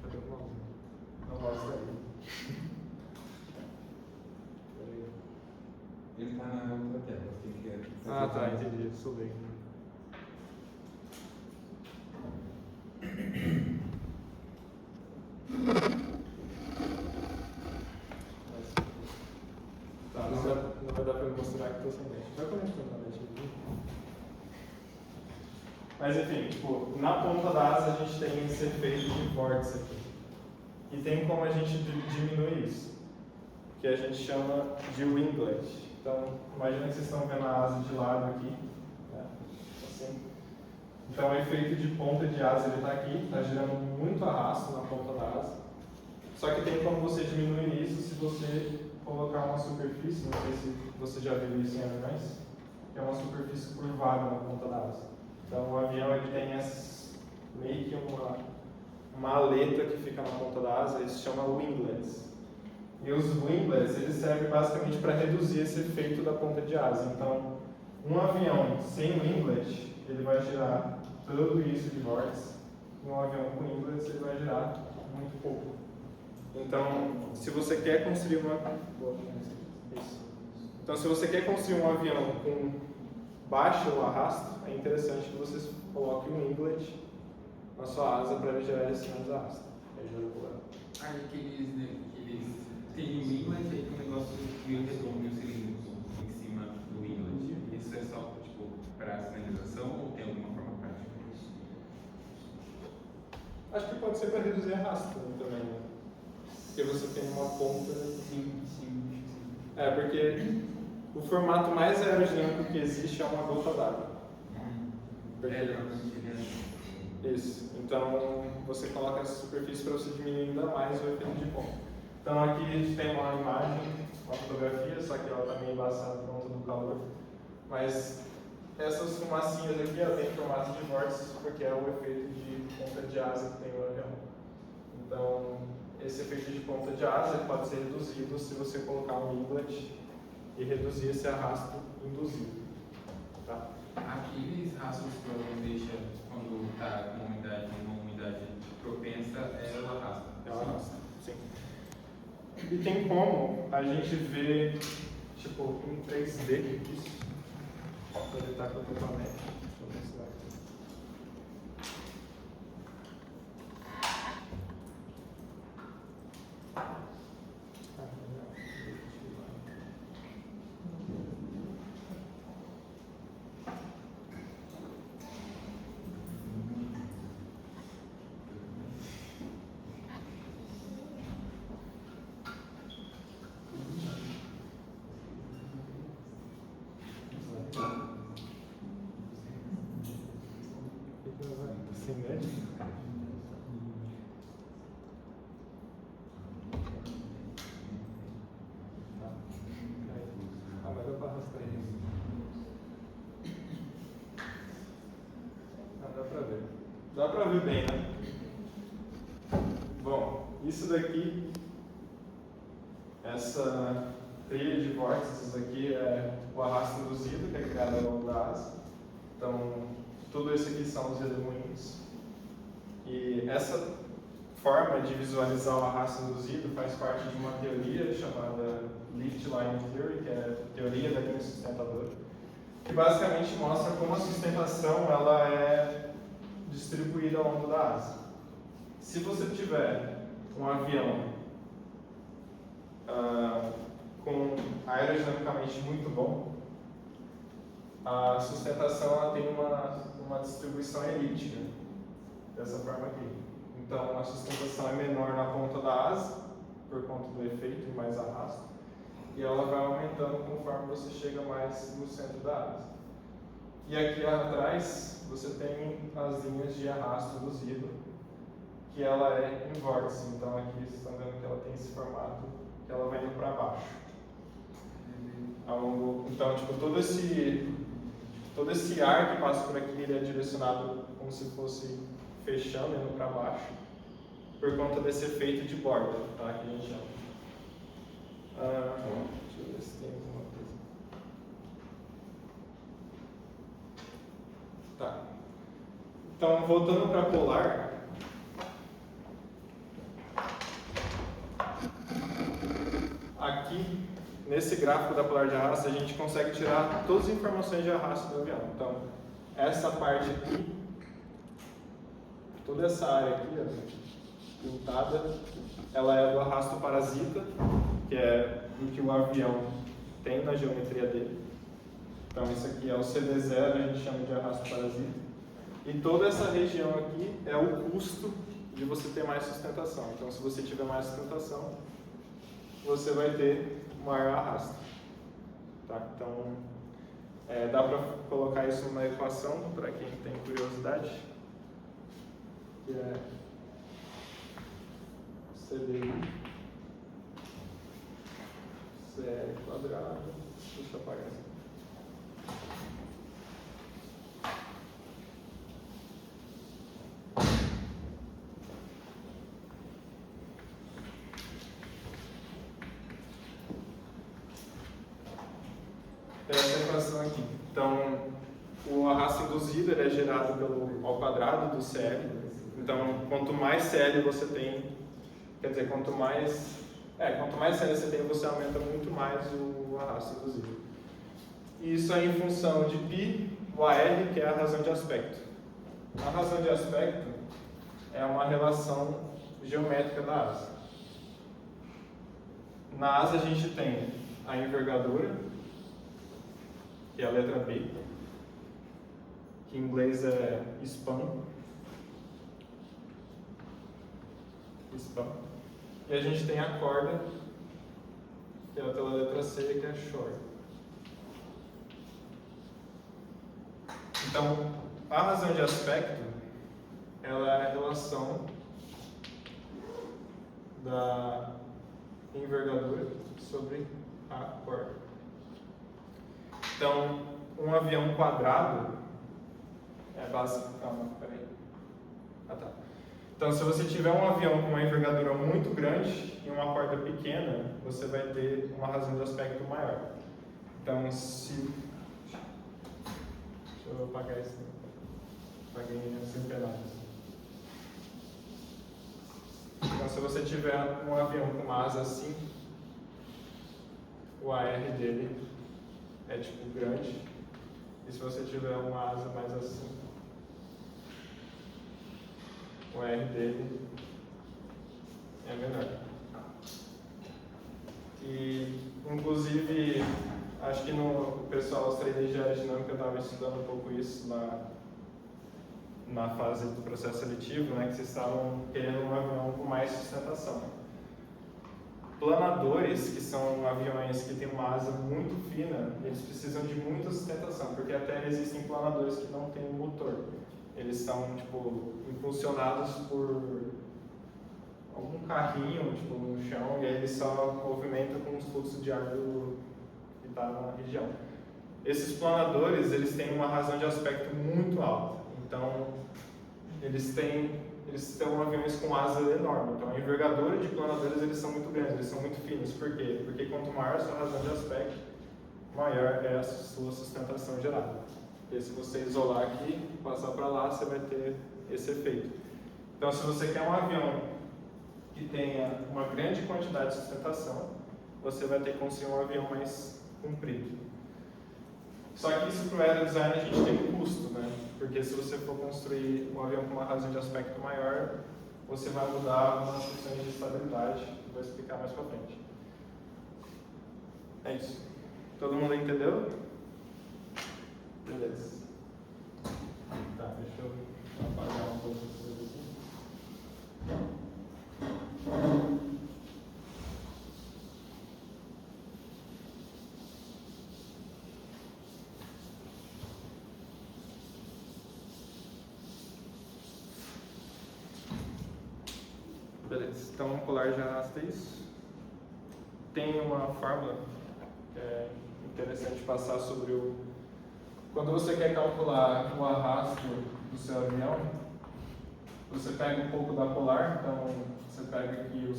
Cadê o mouse? Não, o mouse tá aí. Ele está na outra tela. Tem que Ah, tá, entendi. Sou bem. Tá, não vai dar pra eu mostrar que estou sem lente. Vai conectando a lente aqui. Mas enfim, tipo, na ponta da asa a gente tem esse efeito de vórtice aqui. E tem como a gente diminuir isso, que a gente chama de winglet. Então, imagina que vocês estão vendo a asa de lado aqui, né? Assim. Então, o efeito de ponta de asa ele está aqui, está gerando muito arrasto na ponta da asa. Só que tem como você diminuir isso se você colocar uma superfície, não sei se você já viu isso em aviões, que é uma superfície curvada na ponta da asa. Então, o avião ele tem meio que uma aleta que fica na ponta da asa, isso se chama winglets. E os winglets, eles servem basicamente para reduzir esse efeito da ponta de asa. Então, um avião sem winglet, ele vai gerar tudo isso de vórtice. E um avião com winglets, ele vai gerar muito pouco. Então, se você quer construir Então, se você quer construir um avião com baixo arrasto, é interessante que você coloque um winglet na sua asa para ele gerar esse menos arrasto. Aí já vou Aí que eles têm um winglet, aí tem um negócio meio redondo e um cilindro em cima do winglet. Isso é só tipo para sinalização ou tem alguma forma prática? Acho que pode ser para reduzir arrasto também, né? Porque você tem uma ponta. Sim. É, porque o formato mais aerodinâmico que existe é uma gota d'água. Isso. Então, você coloca essa superfície para você diminuir ainda mais o efeito de ponta. Então, aqui a gente tem uma imagem, uma fotografia, só que ela está meio embaçada por conta do calor. Mas essas fumacinhas aqui, ela tem formato de vórtice, porque é o efeito de ponta de asa que tem no avião. Então, esse efeito de ponta de asa pode ser reduzido se você colocar um winglet e reduzir esse arrasto induzido. Tá? Aqueles rastros que você deixa quando está com uma umidade propensa é o arrasto. É o arrasto, sim. E tem como a gente ver, tipo, em 3D isso. Ele está com o equipamento. Deixa eu ver se vai. Sem médico? Ah, mas dá para arrastar isso. Ah, dá para ver. Dá para ver bem, né? Bom, isso daqui, essa trilha de vórtices aqui é o arrasto induzido, que é criado ao longo da asa. Então, tudo isso aqui são os redemoinhos. E essa forma de visualizar o arrasto induzido faz parte de uma teoria chamada Lift Line Theory, que é a teoria da linha sustentadora, que basicamente mostra como a sustentação ela é distribuída ao longo da asa. Se você tiver um avião com aerodinamicamente muito bom, a sustentação ela tem uma distribuição elíptica, dessa forma aqui. Então a sustentação é menor na ponta da asa, por conta do efeito e mais arrasto, e ela vai aumentando conforme você chega mais no centro da asa. E aqui atrás você tem as linhas de arrasto induzido, que ela é em vórtice. Então aqui vocês estão vendo que ela tem esse formato, que ela vai indo para baixo. Então, tipo, todo esse ar que passa por aqui, ele é direcionado como se fosse fechando, indo para baixo, por conta desse efeito de borda, tá? Que a gente chama. Deixa eu ver se tem alguma coisa. Tá. Então, voltando para polar. Aqui, nesse gráfico da polar de arrasto, a gente consegue tirar todas as informações de arrasto do avião. Então, essa parte aqui, toda essa área aqui, ó, pintada, ela é do arrasto parasita, que é o que o avião tem na geometria dele. Então, isso aqui é o CD0, a gente chama de arrasto parasita. E toda essa região aqui é o custo de você ter mais sustentação. Então, se você tiver mais sustentação, você vai ter maior arrasto. Tá? Então, dá para colocar isso na equação, para quem tem curiosidade, que é CDI CL quadrado. Deixa eu apagar isso. Essa equação aqui. Então, o arrasto induzido ele é gerado ao quadrado do CL. Então, quanto mais CL você tem, quer dizer, quanto mais CL você tem, você aumenta muito mais o arrasto induzido. E isso é em função de π, o AR, que é a razão de aspecto. A razão de aspecto é uma relação geométrica da asa. Na asa a gente tem a envergadura, que é a letra B, que em inglês é span. E a gente tem a corda, que é pela letra C, que é shore. Então, a razão de aspecto, ela é a relação da envergadura sobre a corda. Então, um avião quadrado é básico. Calma, peraí. Tá. Então, se você tiver um avião com uma envergadura muito grande e uma corda pequena, você vai ter uma razão de aspecto maior. Então, Deixa eu apagar isso. Apaguei sem pedaços. Então, se você tiver um avião com uma asa assim, o AR dele é tipo grande. E se você tiver uma asa mais assim, o R dele é menor. E, inclusive, acho que o pessoal das 3D de aerodinâmica estava estudando um pouco isso na fase do processo seletivo, né, que vocês estavam querendo um avião com mais sustentação. Planadores, que são aviões que têm uma asa muito fina, eles precisam de muita sustentação, porque até existem planadores que não têm motor. Eles são, tipo, impulsionados por algum carrinho, tipo, no chão, e aí eles só movimentam com os fluxos de ar que está na região. Esses planadores, eles têm uma razão de aspecto muito alta. Então, eles são aviões com asa enorme. Então, a envergadura de planadores, eles são muito grandes, eles são muito finos. Por quê? Porque quanto maior a sua razão de aspecto, maior é a sua sustentação gerada. Porque se você isolar aqui e passar para lá, você vai ter esse efeito. Então, se você quer um avião que tenha uma grande quantidade de sustentação, você vai ter que construir um avião mais comprido. Só que isso para o aerodesign a gente tem um custo, né? Porque se você for construir um avião com uma razão de aspecto maior, você vai mudar algumas questões de estabilidade, que eu vou explicar mais para frente. É isso. Todo mundo entendeu? Beleza. Tá, deixa eu apagar um pouco isso aqui. Beleza, então vamos pular de arrasta isso. Tem uma fórmula que é interessante passar sobre o... Quando você quer calcular o arrasto do seu avião, você pega um pouco da polar, então você pega aqui o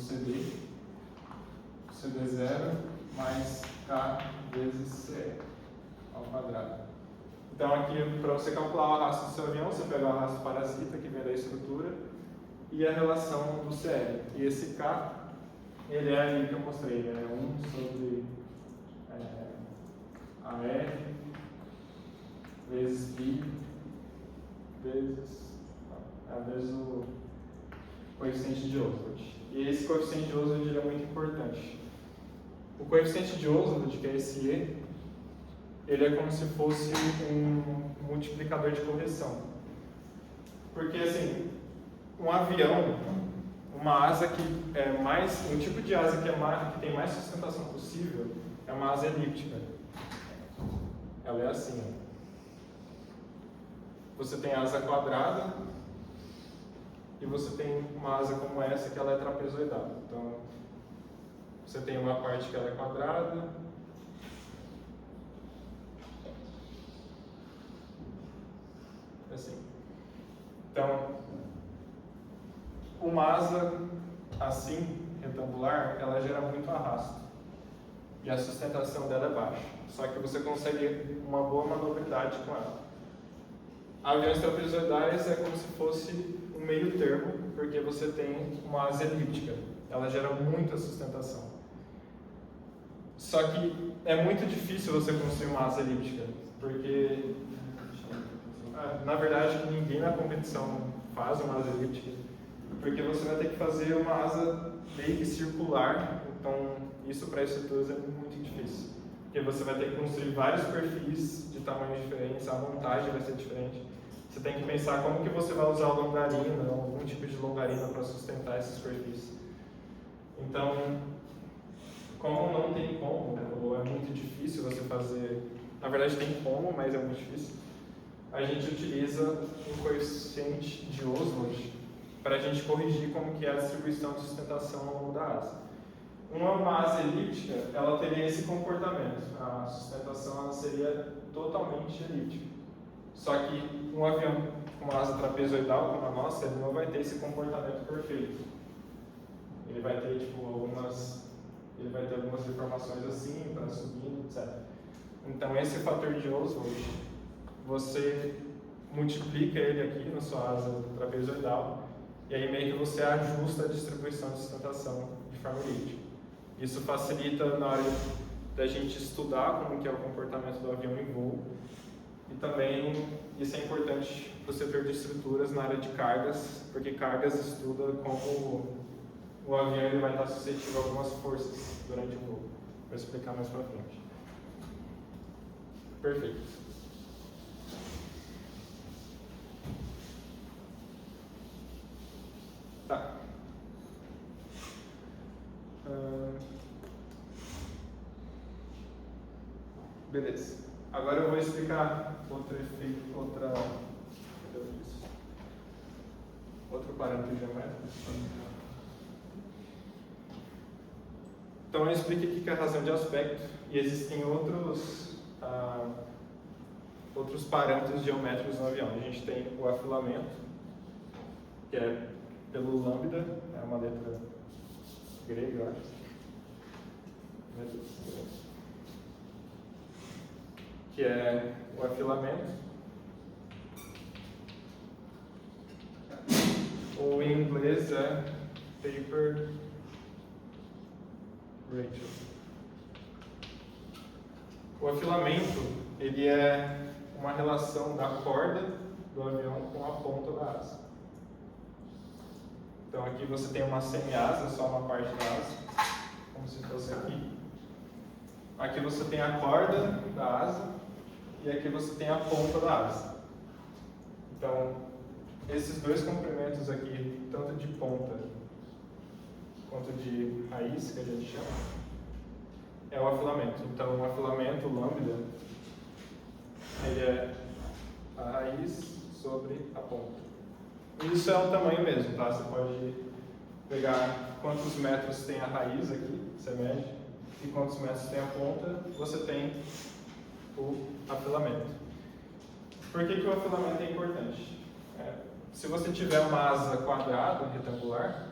CD0 mais K vezes C ao quadrado. Então aqui, para você calcular o arrasto do seu avião, você pega o arrasto parasita, que vem da estrutura, e a relação do CL. E esse K, ele é ali que eu mostrei, é 1 sobre AR vezes I vezes o coeficiente de Oswald. E esse coeficiente de Oswald ele é muito importante. O coeficiente de Oswald, que é esse E, ele é como se fosse um multiplicador de correção. Porque assim, um avião, uma asa que é mais, um tipo de asa que tem mais sustentação possível é uma asa elíptica. Ela é assim, ó. Você tem asa quadrada e você tem uma asa como essa que ela é trapezoidal. Então, você tem uma parte que ela é quadrada, assim. Então, uma asa assim, retangular, ela gera muito arrasto. E a sustentação dela é baixa. Só que você consegue uma boa manobridade com ela. Aviões trapezoidais é como se fosse um meio termo, porque você tem uma asa elíptica. Ela gera muita sustentação. Só que é muito difícil você construir uma asa elíptica, porque, na verdade, ninguém na competição faz uma asa elíptica, porque você vai ter que fazer uma asa meio que circular, então isso para estruturas é muito difícil, porque você vai ter que construir vários perfis de tamanhos diferentes, a montagem vai ser diferente. Você tem que pensar como que você vai usar a longarina, algum tipo de longarina para sustentar esses perfis. Então, como não tem como, ou é muito difícil você fazer, na verdade tem como, mas é muito difícil, a gente utiliza um coeficiente de Oswald para a gente corrigir como que é a distribuição de sustentação ao longo da asa. Uma asa elíptica, ela teria esse comportamento, a sustentação ela seria totalmente elíptica. Só que um avião com uma asa trapezoidal como a nossa, ele não vai ter esse comportamento perfeito. Ele vai ter algumas deformações assim, para subindo, etc. Então esse fator de Oswald, você multiplica ele aqui na sua asa trapezoidal e aí meio que você ajusta a distribuição de sustentação de forma elíptica. Isso facilita na hora da gente estudar como que é o comportamento do avião em voo. E também isso é importante para o setor de estruturas na área de cargas, porque cargas estuda como o avião ele vai estar suscetível a algumas forças durante o voo. Vou explicar mais para frente. Perfeito. Tá. Beleza. Agora eu vou explicar outro parâmetro geométrico. Então eu explico aqui que é a razão de aspecto e existem outros parâmetros geométricos no avião. A gente tem o afilamento, que é pelo lambda, é uma letra grega, eu acho. que é o afilamento. Ou em inglês é paper ratio. O afilamento, ele é uma relação da corda do avião com a ponta da asa. Então aqui você tem uma semi-asa, só uma parte da asa, como se fosse aqui. Aqui você tem a corda da asa e aqui você tem a ponta da asa. Então, esses dois comprimentos aqui, tanto de ponta quanto de raiz, que a gente chama, é o afilamento. Então, o afilamento, o lambda, ele é a raiz sobre a ponta. Isso é o tamanho mesmo, tá? Você pode pegar quantos metros tem a raiz aqui, você mede, e quantos metros tem a ponta, você tem o afilamento. Por que o afilamento é importante? Se você tiver uma asa quadrada, retangular,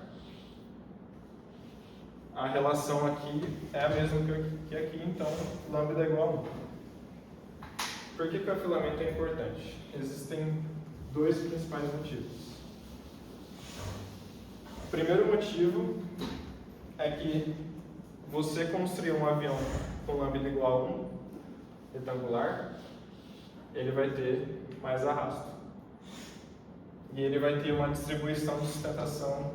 a relação aqui é a mesma que aqui, então lambda é igual a 1. Por que o afilamento é importante? Existem dois principais motivos. O primeiro motivo é que você construir um avião com lambda igual a 1, retangular, ele vai ter mais arrasto. E ele vai ter uma distribuição de sustentação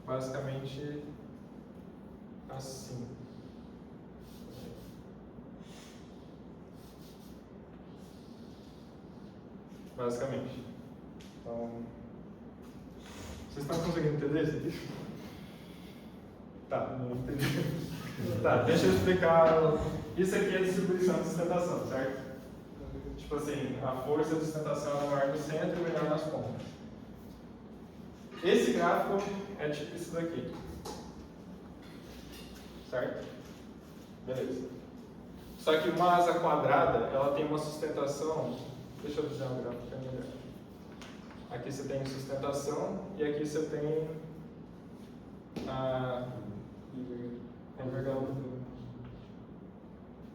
basicamente assim. Basicamente. Então, vocês estão conseguindo entender isso aqui? Tá, não entendi. Tá, deixa eu explicar. Isso aqui é a distribuição de sustentação, certo? Tipo assim, a força de sustentação é maior no centro e menor nas pontas. Esse gráfico é tipo isso daqui. Certo? Beleza. Só que uma asa quadrada, ela tem uma sustentação. Deixa eu desenhar o gráfico que é melhor. Aqui você tem sustentação e aqui você tem a envergadura.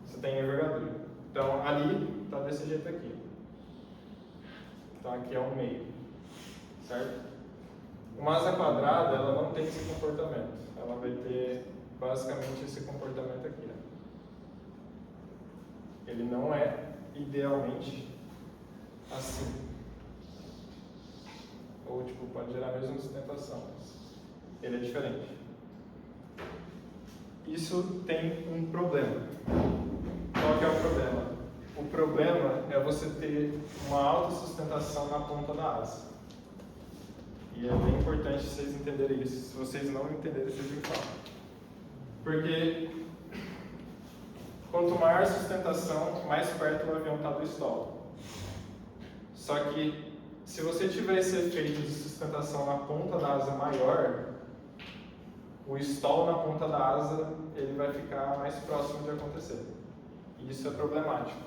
Você tem envergadura. Então ali está desse jeito aqui. Então aqui é o meio. Certo? Uma asa quadrada, ela não tem esse comportamento. Ela vai ter basicamente esse comportamento aqui. Né? Ele não é idealmente assim. Ou tipo, pode gerar a mesma sustentação, mas ele é diferente. Isso tem um problema. Qual que é o problema? O problema é você ter uma alta sustentação na ponta da asa. E é bem importante vocês entenderem isso. Se vocês não entenderem, vocês me falam. Porque quanto maior a sustentação, mais perto o avião está do stall. Só que se você tiver esse efeito de sustentação na ponta da asa maior, o stall na ponta da asa ele vai ficar mais próximo de acontecer. E isso é problemático.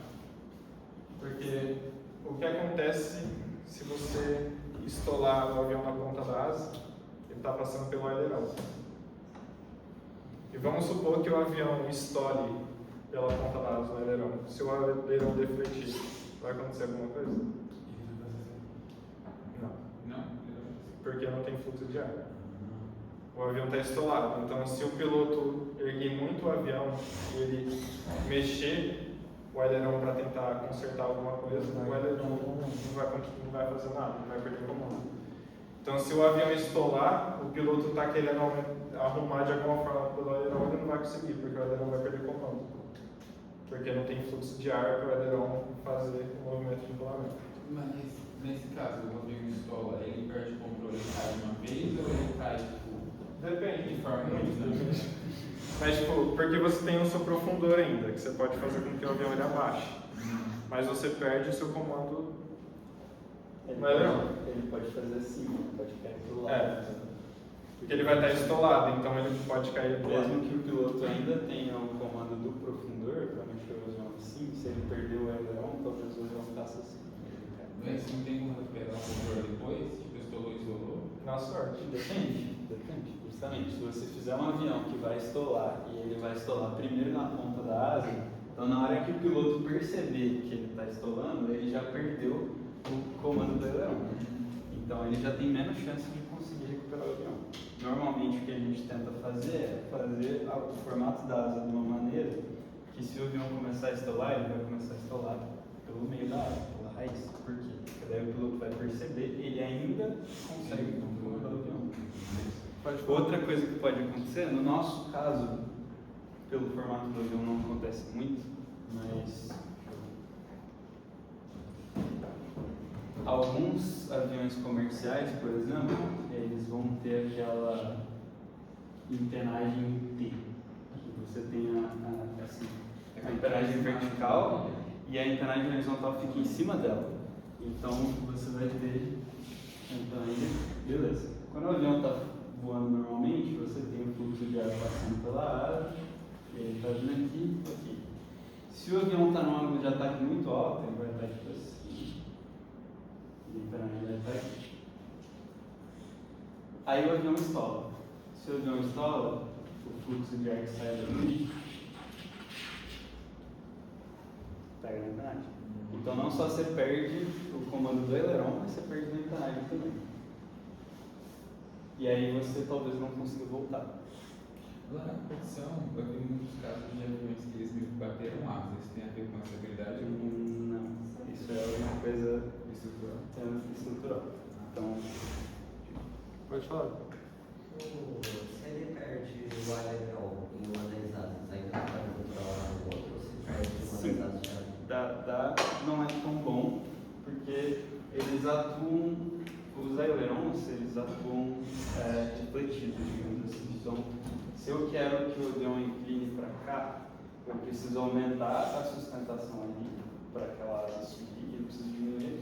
Porque o que acontece se você estolar o avião na ponta da asa, ele está passando pelo aileron. E vamos supor que o avião estole pela ponta da asa do aileron. Se o aileron defletir, vai acontecer alguma coisa? Não. Não? Porque não tem fluxo de ar. O avião está estolado. Então, se o piloto erguer muito o avião e ele mexer o aileron para tentar consertar alguma coisa, o aileron não vai fazer nada, não vai perder comando. Então, se o avião estolar, o piloto está querendo arrumar de alguma forma pelo aileron, ele não vai conseguir, porque o aileron vai perder comando. Porque não tem fluxo de ar para o aileron fazer o movimento de rolamento. Mas nesse caso, o avião estola, ele perde o controle e cai de uma vez ou ele cai tipo. Depende. De forma muito. Mas, tipo, porque você tem um seu profundor ainda, que você pode fazer com que o avião ele abaixe. Mas você perde o seu comando. Ele pode fazer assim, pode cair pro lado. Porque ele vai estar estolado, então ele pode cair pro lado. Mesmo que o piloto ainda tenha o comando do profundor para mexer o avião assim, se ele perder o aileron, talvez o avião faça assim. Mas não tem como recuperar o controle depois? Tipo, estolou e isolou? Na sorte. Depende. Justamente, se você fizer um avião que vai estolar e ele vai estolar primeiro na ponta da asa, Então, na hora que o piloto perceber que ele está estolando, ele já perdeu o comando do aileron. Então, ele já tem menos chance de conseguir recuperar o avião. Normalmente, o que a gente tenta fazer é fazer o formato da asa de uma maneira que, se o avião começar a estolar, ele vai começar a estolar pelo meio da asa, pela raiz. Por quê? Porque daí o piloto vai perceber, ele ainda consegue comandar o avião. Outra coisa que pode acontecer, no nosso caso, pelo formato do avião não acontece muito, mas alguns aviões comerciais, por exemplo, eles vão ter aquela empenagem T, que você tem a empenagem vertical e a empenagem horizontal fica em cima dela. Então você vai ter empenagem, beleza. Quando o avião está voando normalmente, você tem o fluxo de ar passando pela asa, e ele está vindo aqui. Se o avião está num ângulo de ataque muito alto, ele vai estar tipo assim. E a empenagem vai estar aqui. Aí o avião estola. Se o avião estola, o fluxo de ar que sai daqui pega na empenagem. Então não só você perde o comando do aileron, mas você perde a empenagem também. E aí você talvez não consiga voltar. Lá na competição, eu vi muitos casos de aviões que eles meio que bateram asas. Isso tem a ver com essa habilidade? Não, isso é uma coisa estrutural. Então, Pode falar. Se ele perde o aileron em uma das asas, ainda pode controlar o outro, ou se perde uma sim, das asas não é tão bom, porque eles atuam, os ailerons, eles atuam refletidos, digamos assim. Então, se eu quero que o avião incline para cá, eu preciso aumentar a sustentação ali para aquela asa subir, eu preciso diminuir.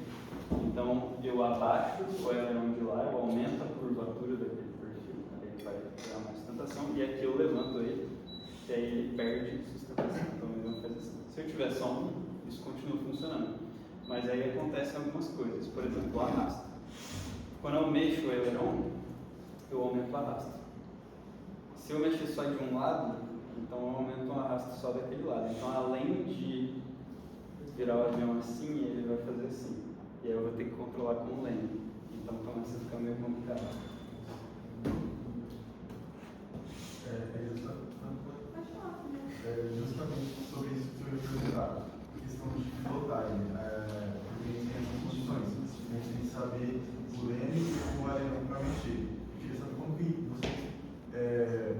Então, eu abaixo o aileron de lá, eu aumento a curvatura daquele perfil, aí ele vai criar uma sustentação, e aqui eu levanto ele, e aí ele perde sustentação. Então, ele não faz assim. Se eu tiver só um, isso continua funcionando. Mas aí acontecem algumas coisas, por exemplo, o arrasto. Quando eu mexo o aileron, eu aumento o arrasto. Se eu mexer só de um lado, então eu aumento o arrasto só daquele lado. Então, além de virar o avião assim, ele vai fazer assim. E aí eu vou ter que controlar com o leme. Então começa a ficar meio complicado. Justamente sobre isso que eu ia perguntar. Questão de pilotagem. Porque a gente tem as condições. A gente tem que saber o leme e o aileron para mexer. Eu queria saber como que vocês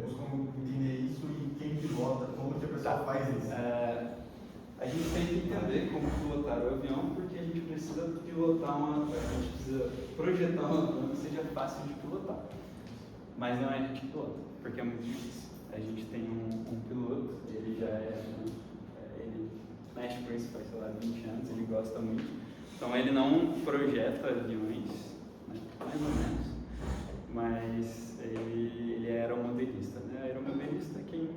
buscam entender isso e quem pilota, como que a pessoa faz isso. A gente tem que entender como pilotar o avião, porque a gente precisa pilotar a gente precisa projetar um avião que seja fácil de pilotar. Mas não é a gente que pilota, porque é muito difícil. A gente tem um piloto, ele já ele mexe com isso faz, sei lá, 20 anos, ele gosta muito. Então ele não projeta aviões, né, mais ou menos, mas ele é aeromodelista, né? Aeromodelista é quem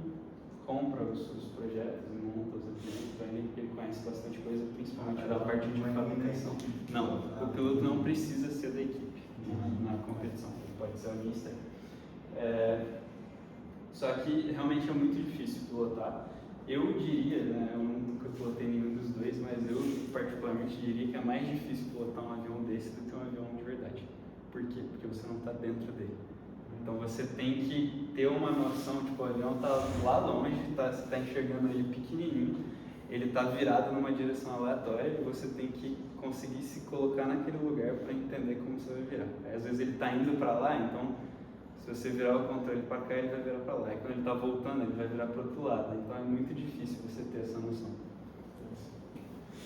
compra os projetos e monta os aviões, então ele conhece bastante coisa, principalmente da parte de fabricação. Não, o piloto não precisa ser da equipe na competição, ele pode ser alguém externo. Só que realmente é muito difícil pilotar. Eu diria, né, eu nunca pilotei nenhum dos dois, mas eu particularmente diria que é mais difícil pilotar um avião desse do que um avião de verdade. Por quê? Porque você não está dentro dele. Então você tem que ter uma noção, tipo, o avião está lá longe, você está enxergando ele pequenininho, ele está virado numa direção aleatória e você tem que conseguir se colocar naquele lugar para entender como você vai virar. Aí, às vezes ele está indo para lá, então se você virar o controle para cá, ele vai virar para lá. E quando ele está voltando, ele vai virar para o outro lado. Então é muito difícil você ter essa noção.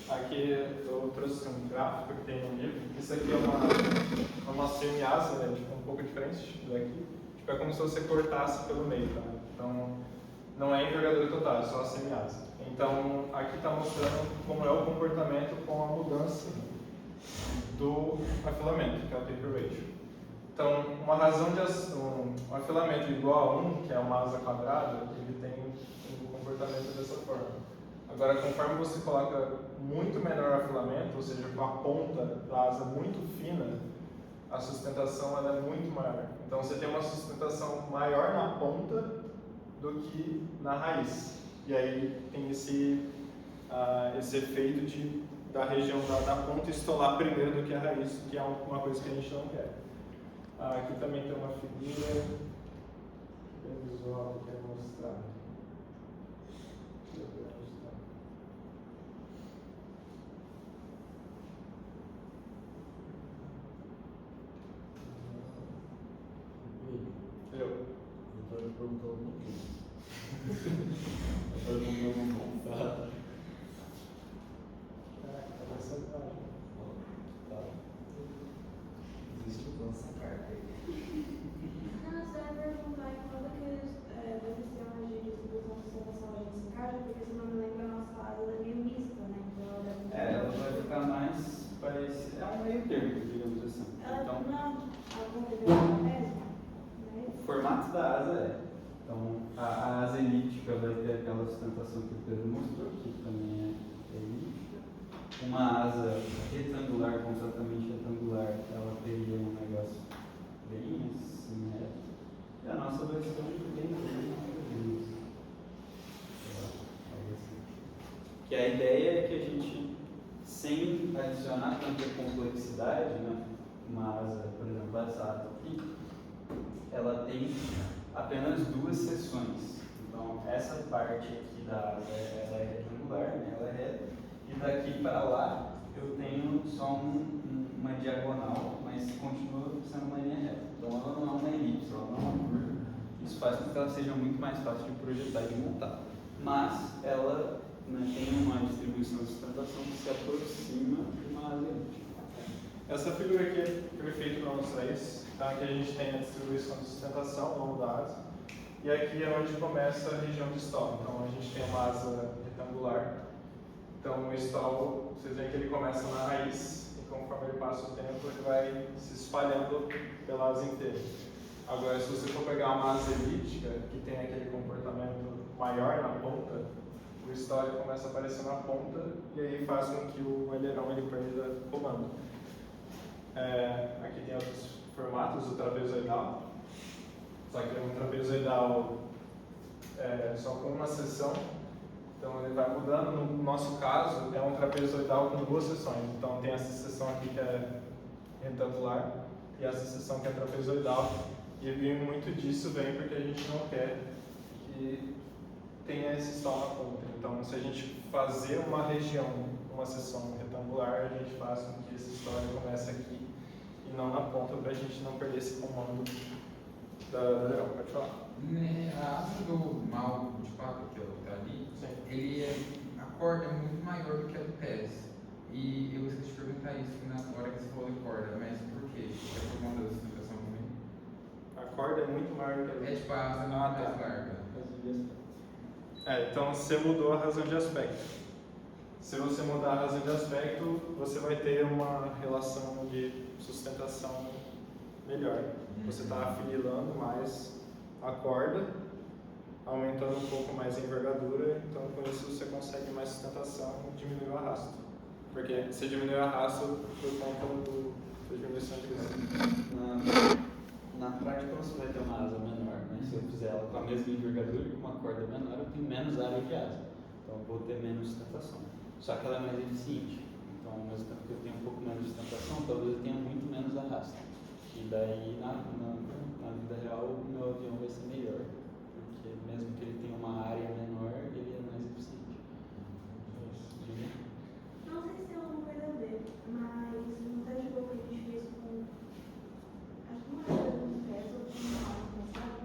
Aqui eu trouxe um gráfico que tem no livro. Isso aqui é uma semi-asa, né? Tipo, um pouco diferente daqui. Tipo, é como se você cortasse pelo meio, tá? Então, não é envergadura total, é só a semi-asa. Então, aqui está mostrando como é o comportamento com a mudança do afilamento, que é o taper ratio. Então, uma razão de um afilamento igual a 1, que é uma asa quadrada, ele tem um comportamento dessa forma. Agora, conforme você coloca muito menor afilamento, ou seja, com a ponta da asa muito fina, a sustentação ela é muito maior. Então, você tem uma sustentação maior na ponta do que na raiz. E aí tem esse esse efeito da região da ponta estolar primeiro do que a raiz, que é uma coisa que a gente não quer. Aqui também tem uma figura bem visual que eu quero mostrar. Eu. Então ele perguntou o motivo. Todo mundo não compra. Existe essa carta aí. Não, você vai perguntar em quando que deve ser uma de distribuição de sustentação a gente se encaixa, porque se não me lembro, a nossa asa é meio mista, né? Então ela deve Ela vai ficar mais parecida. É um meio termo, digamos assim. Ela Então, não, a ponta dela é a mesma, né? o formato da asa é. Então, a asa elíptica vai ter aquela sustentação que o Pedro mostrou, que também é elíptica. Uma asa retangular, completamente retangular, ela teria um negócio bem assim, reto. E a nossa vai ser bem assim. Que a ideia é que a gente, sem adicionar tanta complexidade, né? Uma asa, por exemplo, essa asa aqui, ela tem apenas 2 seções. Então, essa parte aqui da asa ela é retangular, né? Ela é reta, e daqui para lá eu tenho só uma diagonal, mas continua sendo uma linha reta. Então, ela não é uma elipse, ela não é uma curva. Isso faz com que ela seja muito mais fácil de projetar e de montar. Mas ela, né, tem uma distribuição de sustentação que se aproxima de uma asa elíptica. Essa figura aqui é perfeita para mostrar isso. Aqui a gente tem a distribuição de sustentação ao longo da asa. E aqui é onde começa a região de stall. Então a gente tem uma asa retangular. Então o stall, vocês veem que ele começa na raiz e conforme ele passa o tempo ele vai se espalhando pela asa inteira. Agora, se você for pegar uma asa elíptica, que tem aquele comportamento maior na ponta, o stall ele começa a aparecer na ponta e aí faz com que o aileron ele perda comando. Aqui tem outros formatos, o trapezoidal, só que é um trapezoidal só com uma seção, então ele vai mudando. No nosso caso, é um trapezoidal com 2 seções, então tem essa seção aqui que é retangular e essa seção que é trapezoidal, e muito disso vem porque a gente não quer que tenha esse stall na ponta. Então, se a gente fazer uma região, uma seção retangular, a gente faz com que esse stall comece aqui e não na ponta, para a gente não perder esse comando da aileron. Pode falar. A asa do mal de pato, que é o que está ali, a corda é muito maior do que a do Pérez. E eu esqueci de perguntar isso na hora que você falou de corda, mas por quê? É por conta da sustentação também? A corda é muito maior que a do Tipo, a asa é muito mais larga. então você mudou a razão de aspecto. Se você mudar a razão de aspecto, você vai ter uma relação de sustentação melhor. Você está afinilando mais a corda, aumentando um pouco mais a envergadura, então com isso você consegue mais sustentação e diminuir o arrasto. Porque você diminui o arrasto por conta da diminuição de grana. Na prática você vai ter uma asa menor, né? Se eu fizer ela com a mesma envergadura e com uma corda menor, eu tenho menos área de asa. Então eu vou ter menos sustentação. Só que ela é mais eficiente. Então, ao mesmo tempo que eu tenho um pouco menos de sustentação, talvez eu tenha muito menos arrasto. E daí, na vida real, o meu avião vai ser melhor. Porque mesmo que ele tenha uma área menor, ele é mais eficiente. Não sei se tem alguma coisa a ver, mas no teste de voo que a gente fez com. Acho que uma coisa dos pés ou com uma alma, sabe?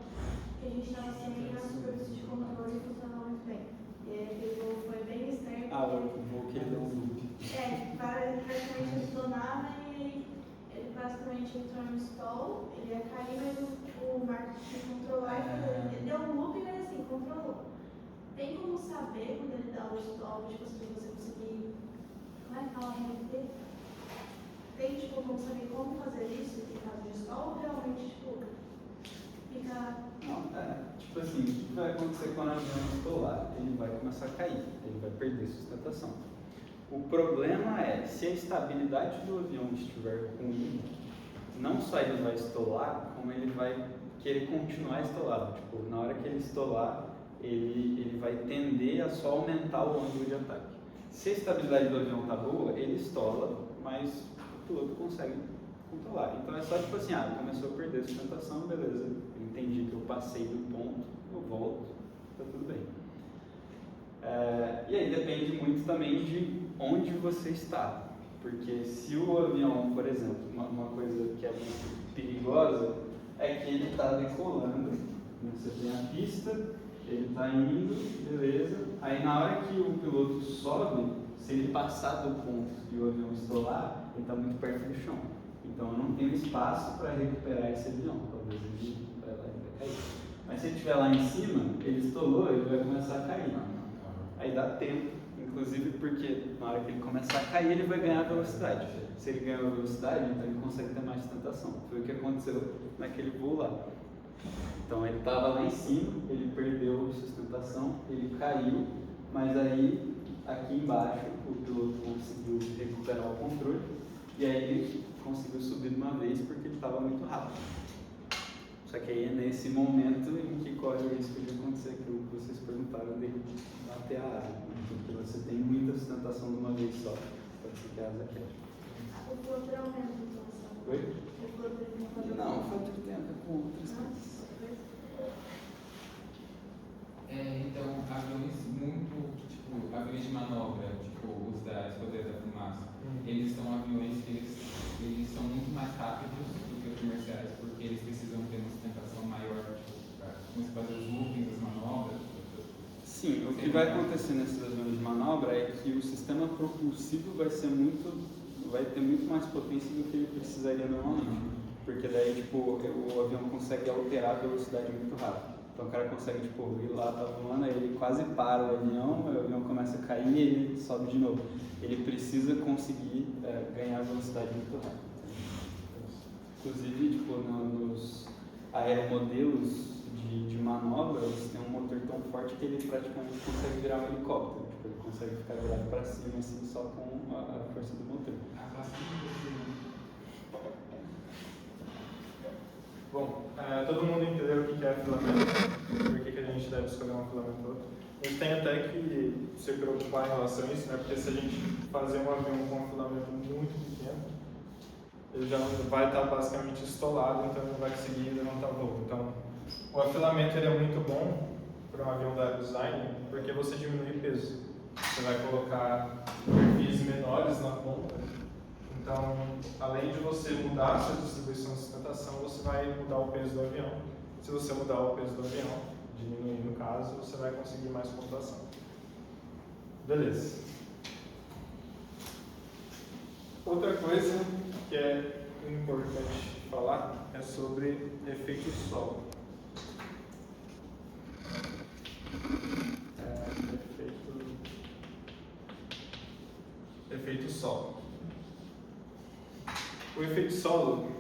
Que a gente estava sem a superfície de controle e funcionava muito bem. E aí aquele voo foi bem externo. O voo que ele deu um loop. Praticamente ele detonava e aí ele basicamente entrou no stall, ele ia cair, mas o Marcos tinha que controlar e fazer. Ele deu um loop, mas assim, controlou. Tem como saber quando ele dá o stall, tipo assim, você conseguir. Como é que fala? Remeter? Tem tipo como saber como fazer isso em caso de stall ou realmente tipo fica. Não, tipo assim, o que vai acontecer quando o avião estolar? Ele vai começar a cair, ele vai perder sustentação. O problema é, se a estabilidade do avião estiver ruim, não só ele vai estolar, como ele vai querer continuar estolado. Tipo, na hora que ele estolar, ele vai tender a só aumentar o ângulo de ataque. Se a estabilidade do avião tá boa, ele estola, mas o piloto consegue controlar. Então é só tipo assim, começou a perder a sustentação, beleza, eu entendi que eu passei do ponto, eu volto, tá tudo bem. E aí depende muito também de onde você está. Porque se o avião, por exemplo, uma coisa que é muito perigosa é que ele está decolando, você tem a pista, ele está indo, beleza, aí na hora que o piloto sobe, se ele passar do ponto e o avião estolar, ele está muito perto do chão. Então eu não tenho espaço para recuperar esse avião, talvez ele vai lá e vai cair. Mas se ele estiver lá em cima, ele estourou, ele vai começar a cair. Aí dá tempo, inclusive porque na hora que ele começar a cair, ele vai ganhar velocidade. Se ele ganhar velocidade, então ele consegue ter mais sustentação. Foi o que aconteceu naquele voo lá. Então ele estava lá em cima, ele perdeu sustentação, ele caiu, mas aí aqui embaixo o piloto conseguiu recuperar o controle e aí ele conseguiu subir de uma vez porque ele estava muito rápido. Só que aí é nesse momento em que corre o risco de acontecer aquilo que vocês perguntaram de bater a asa, porque você tem muita sustentação de uma vez só, pode ser que a asa quebre. O piloto aumenta a solução. Oi? O piloto ele Não, o fator de tempo é com outras coisas. Então, aviões muito, tipo, aviões de manobra, tipo os da Esquadrilha da Fumaça, eles são aviões que eles são muito mais rápidos do que os comerciais, porque eles precisam ter uma sustentação maior, tipo, para fazer os loopings, as manobras. Sim, o que vai acontecer nesses aviões de manobra é que o sistema propulsivo vai ter muito mais potência do que ele precisaria normalmente, porque daí tipo, o avião consegue alterar a velocidade muito rápido. Então o cara consegue tipo, ir lá, tá voando, aí ele quase para o avião começa a cair e ele sobe de novo. Ele precisa conseguir ganhar velocidade muito rápido. Inclusive, tipo, nos aeromodelos de manobra, eles têm um motor tão forte que ele praticamente consegue virar um helicóptero. Tipo, ele consegue ficar virado para cima assim, só com a força do motor. Bom, todo mundo entendeu o que é filamento, por que a gente deve escolher um filamento ou outro. A gente tem até que se preocupar em relação a isso, né? Porque se a gente fazer um avião com um filamento muito pequeno, ele já vai estar basicamente estolado, então ele não vai conseguir levantar voo. Então, o afilamento ele é muito bom para um avião da design, porque você diminui peso. Você vai colocar perfis menores na ponta. Então, além de você mudar a sua distribuição de sustentação, você vai mudar o peso do avião. Se você mudar o peso do avião, diminuir no caso, você vai conseguir mais pontuação. Beleza. Outra coisa que é importante falar é sobre efeito solo. Efeito solo. O efeito solo,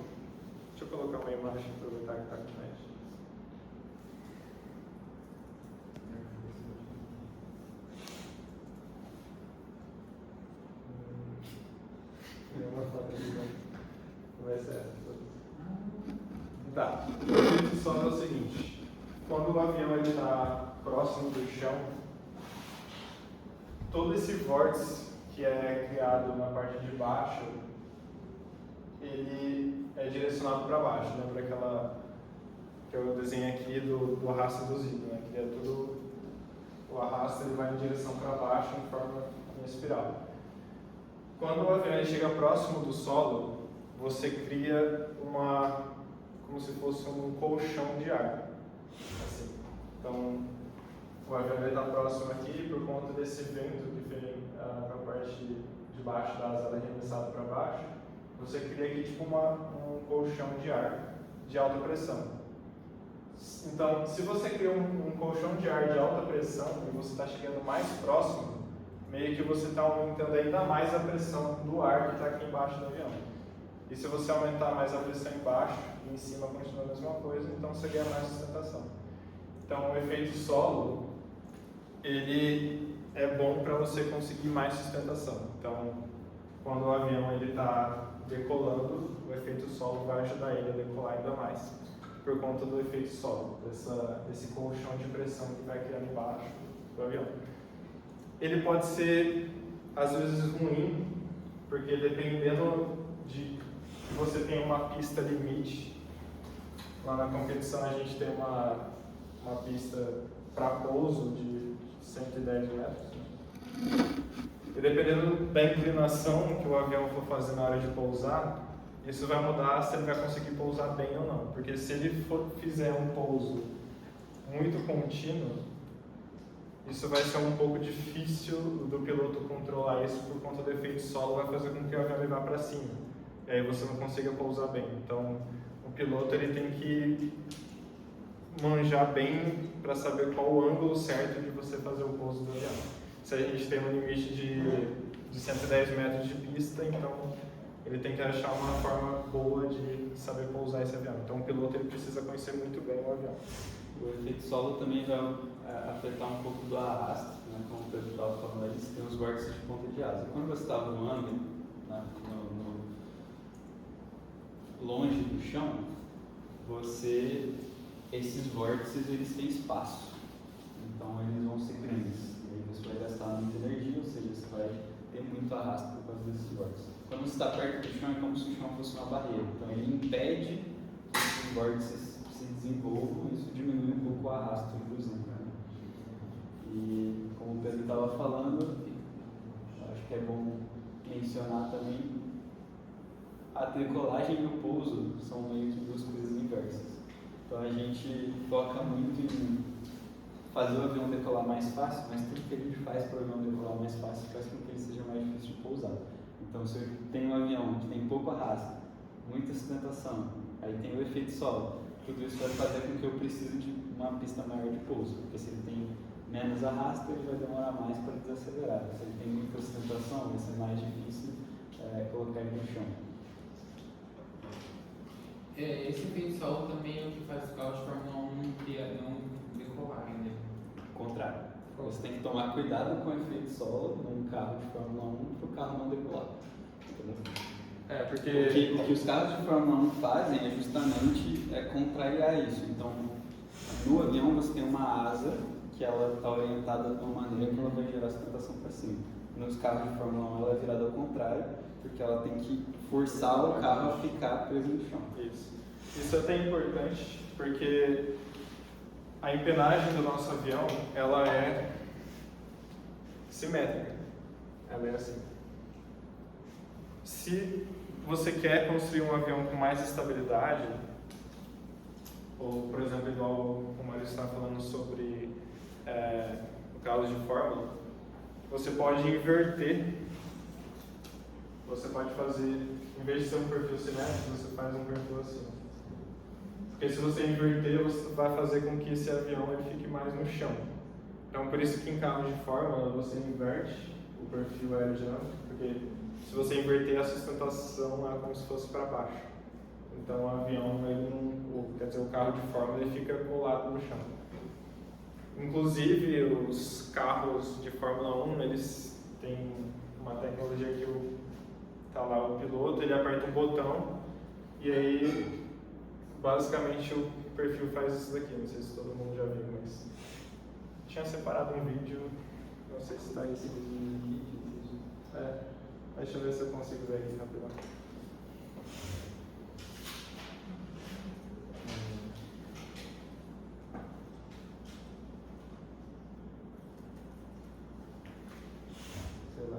deixa eu colocar uma imagem para aproveitar que está com a gente. Uma foto aqui, não vai ser essa. Tá, o efeito solo é o seguinte: quando o avião está próximo do chão, todo esse vórtice que é criado na parte de baixo, ele é direcionado para baixo. Lembra aquela que eu desenhei aqui do arrasto induzido, né? Que é tudo, o arrasto ele vai em direção para baixo em forma de espiral. Quando o avião chega próximo do solo, você cria como se fosse um colchão de ar. Assim. Então, o avião está próximo aqui, por conta desse vento que vem para a parte de baixo da asa arremessada para baixo, você cria aqui tipo um colchão de ar de alta pressão. Então, se você cria um colchão de ar de alta pressão e você está chegando mais próximo, meio que você está aumentando ainda mais a pressão do ar que está aqui embaixo do avião. E se você aumentar mais a pressão embaixo e em cima continua a mesma coisa, então você ganha mais sustentação. Então, o efeito solo, ele é bom para você conseguir mais sustentação. Então, quando o avião está decolando, o efeito solo vai ajudar ele a decolar ainda mais, por conta do efeito solo, desse colchão de pressão que vai criando embaixo do avião. Ele pode ser às vezes ruim, porque dependendo de que você tem uma pista limite, lá na competição a gente tem uma pista para pouso de 110 metros. E dependendo da inclinação que o avião for fazer na hora de pousar, isso vai mudar se ele vai conseguir pousar bem ou não. Porque se ele fizer um pouso muito contínuo, isso vai ser um pouco difícil do piloto controlar isso por conta do efeito solo, vai fazer com que o avião vá para cima. E aí você não consiga pousar bem. Então, o piloto ele tem que manjar bem para saber qual o ângulo certo de você fazer o pouso do avião. Se a gente tem um limite de 110 metros de pista, então ele tem que achar uma forma boa de saber pousar esse avião. Então o piloto ele precisa conhecer muito bem o avião. O efeito solo também vai afetar um pouco do arrasto, né? Como o Pedro estava falando, eles têm os vórtices de ponta de asa. Quando você está voando, né, longe do chão, esses vórtices eles têm espaço, então eles vão ser grandes. E aí você vai gastar muita energia, ou seja, você vai ter muito arrasto por causa desses vórtices. Quando você está perto do chão, é como se o chão fosse uma barreira. Então ele impede que esses vórtices se desenvolvam, isso diminui um pouco o arrasto, inclusive. Né? E como o Pedro estava falando, acho que é bom mencionar também, a decolagem e o pouso são meio que duas coisas inversas. Então a gente foca muito em fazer o avião decolar mais fácil, mas tudo que a gente faz para o avião decolar mais fácil faz com que ele seja mais difícil de pousar. Então se eu tenho um avião que tem pouco arrasto, muita sustentação, aí tem o efeito solo, tudo isso vai fazer com que eu precise de uma pista maior de pouso, porque se ele tem menos arrasto, ele vai demorar mais para desacelerar. Se ele tem muita sustentação, vai ser mais difícil colocar ele no chão. Esse efeito solo também é o que faz os carros de Fórmula 1 não decolarem, né? Contrário. Você tem que tomar cuidado com o efeito solo num carro de Fórmula 1 para o carro não decolar. Entendeu? Porque O que os carros de Fórmula 1 fazem é justamente contrariar isso. Então, no avião você tem uma asa que ela está orientada de uma maneira que ela vai gerar sustentação para cima. Nos carros de Fórmula 1 ela é virada ao contrário, porque ela tem que forçar o carro a ficar preso no chão. Isso é até importante, porque a empenagem do nosso avião, ela é simétrica. Ela é assim. Se você quer construir um avião com mais estabilidade, ou, por exemplo, igual o Mário está falando sobre carros de Fórmula, você pode inverter. Você pode fazer, em vez de ser um perfil simétrico, você faz um perfil assim. Porque se você inverter, você vai fazer com que esse avião ele fique mais no chão. Então, por isso que em carros de Fórmula você inverte o perfil aerodinâmico, porque se você inverter a sustentação é como se fosse para baixo. Então o avião, o carro de Fórmula ele fica colado no chão. Inclusive os carros de Fórmula 1, eles têm uma tecnologia que tá lá o piloto, ele aperta um botão e aí basicamente o perfil faz isso daqui. Não sei se todo mundo já viu, mas tinha separado um vídeo, não sei se está esse vídeo aqui. Deixa eu ver se eu consigo ver aqui rapidão. Sei lá,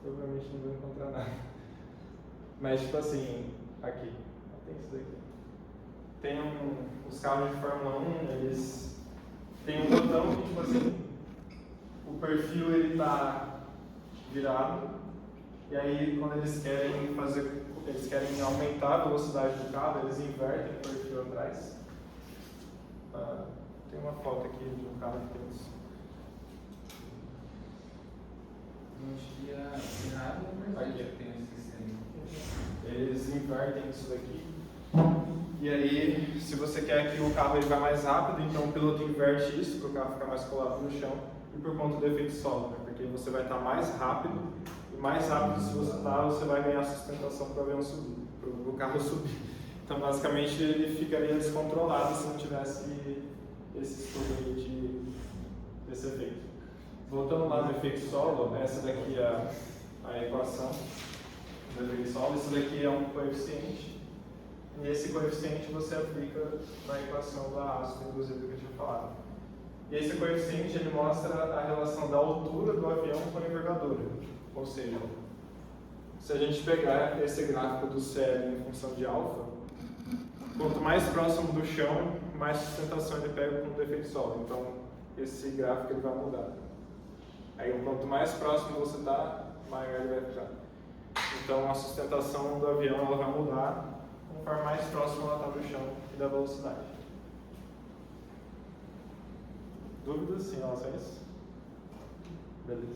provavelmente não vou encontrar nada. Mas tipo assim, aqui, tem isso daqui. Tem os carros de Fórmula 1, eles têm um botão que tipo assim, o perfil ele tá virado, e aí quando eles querem aumentar a velocidade do carro, eles invertem o perfil atrás. Tem uma foto aqui de um carro que tem isso. Não tinha errado, mas já tem esse sistema. Eles invertem isso daqui. E aí, se você quer que o carro ele vá mais rápido, então o piloto inverte isso para o carro ficar mais colado no chão. E por conta do efeito solo, né? Porque você vai estar mais rápido, e mais rápido se você está, você vai ganhar sustentação para o avião subir, para o carro subir. Então, basicamente, ele ficaria descontrolado se não tivesse esse estudo aí desse efeito. Voltando lá no efeito solo, essa daqui é a equação do efeito solo. Isso daqui é um coeficiente. E esse coeficiente você aplica na equação do arrasto induzido que eu tinha falado. E esse coeficiente ele mostra a relação da altura do avião com a envergadura. Ou seja, se a gente pegar esse gráfico do CL em função de alfa, quanto mais próximo do chão, mais sustentação ele pega com o efeito solo. Então, esse gráfico ele vai mudar. Aí, quanto mais próximo você está, maior ele vai ficar. Então, a sustentação do avião ela vai mudar conforme mais próximo ela está do chão e da velocidade. Dúvidas em relação a isso? Beleza.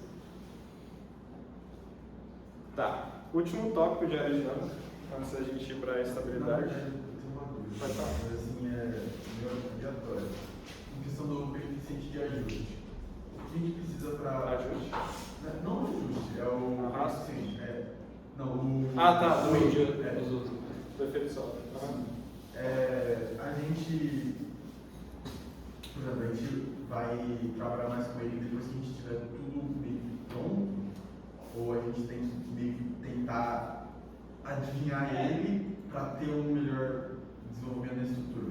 Tá. Último tópico de aerodinâmica, antes da gente ir para a estabilidade. Eu tenho uma dúvida. Pode falar. Mas assim, meio obrigatório. Em questão do coeficiente de ajuste. O que a gente precisa para. Ajuste? Não o ajuste, é o. Arrasto? Sim, não, o. Ah, tá. O eixo. Do efeito solo. A gente. Por exemplo, a gente vai trabalhar mais com ele depois que a gente tiver tudo meio que pronto? Ou a gente tem que meio que tentar adivinhar ele para ter um melhor desenvolvimento da estrutura?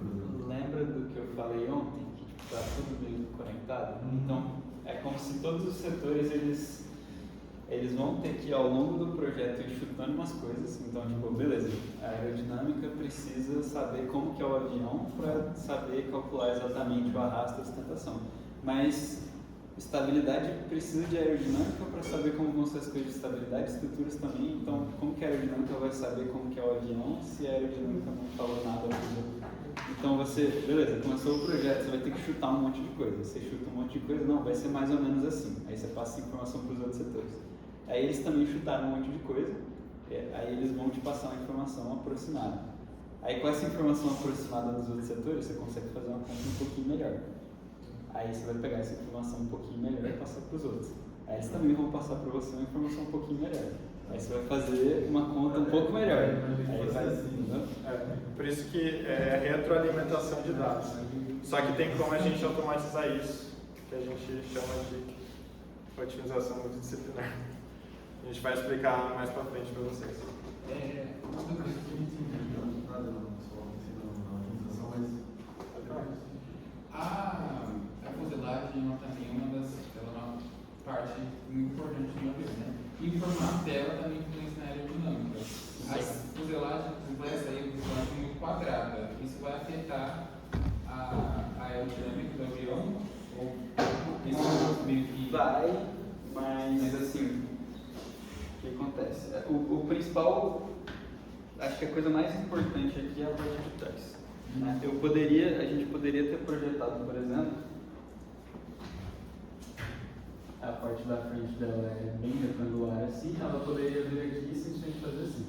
Lembra do que eu falei ontem, que está tudo meio conectado? Então, é como se todos os setores eles vão ter que, ao longo do projeto, ir chutando umas coisas. Então, tipo, beleza, a aerodinâmica precisa saber como que é o avião para saber calcular exatamente o arrasto e a sustentação. Mas estabilidade precisa de aerodinâmica para saber como vão ser as coisas de estabilidade, estruturas também. Então, como que a aerodinâmica vai saber como que é o avião se a aerodinâmica não falou nada ao projeto? Então você, beleza, começou o projeto, você vai ter que chutar um monte de coisa. Você chuta um monte de coisa, não, vai ser mais ou menos assim. Aí você passa essa informação para os outros setores. Aí eles também chutaram um monte de coisa, aí eles vão te passar uma informação aproximada. Aí com essa informação aproximada dos outros setores, você consegue fazer uma conta um pouquinho melhor. Aí você vai pegar essa informação um pouquinho melhor e passar para os outros. Aí eles também vão passar para você uma informação um pouquinho melhor. Aí você vai fazer uma conta um pouco melhor. Aí vai assim, né? Por isso que é retroalimentação de dados. Só que tem como a gente automatizar isso, que a gente chama de otimização multidisciplinar. A gente vai explicar mais pra frente para vocês. Uma coisa que eu não entendi, nada não, só ensinando na organização, mas. A fuselagem ela também ela é uma parte muito importante do avião, né? E o formato dela também influencia na aerodinâmica. As fuselagens vai sair de fuselagem muito quadrada. Isso vai afetar a aerodinâmica do avião? Ou isso meio que. Vai, mas assim, o que acontece? O principal, acho que a coisa mais importante aqui é a parte de trás. Né? A gente poderia ter projetado, por exemplo, a parte da frente dela é bem retangular assim, ela poderia vir aqui e simplesmente fazer assim.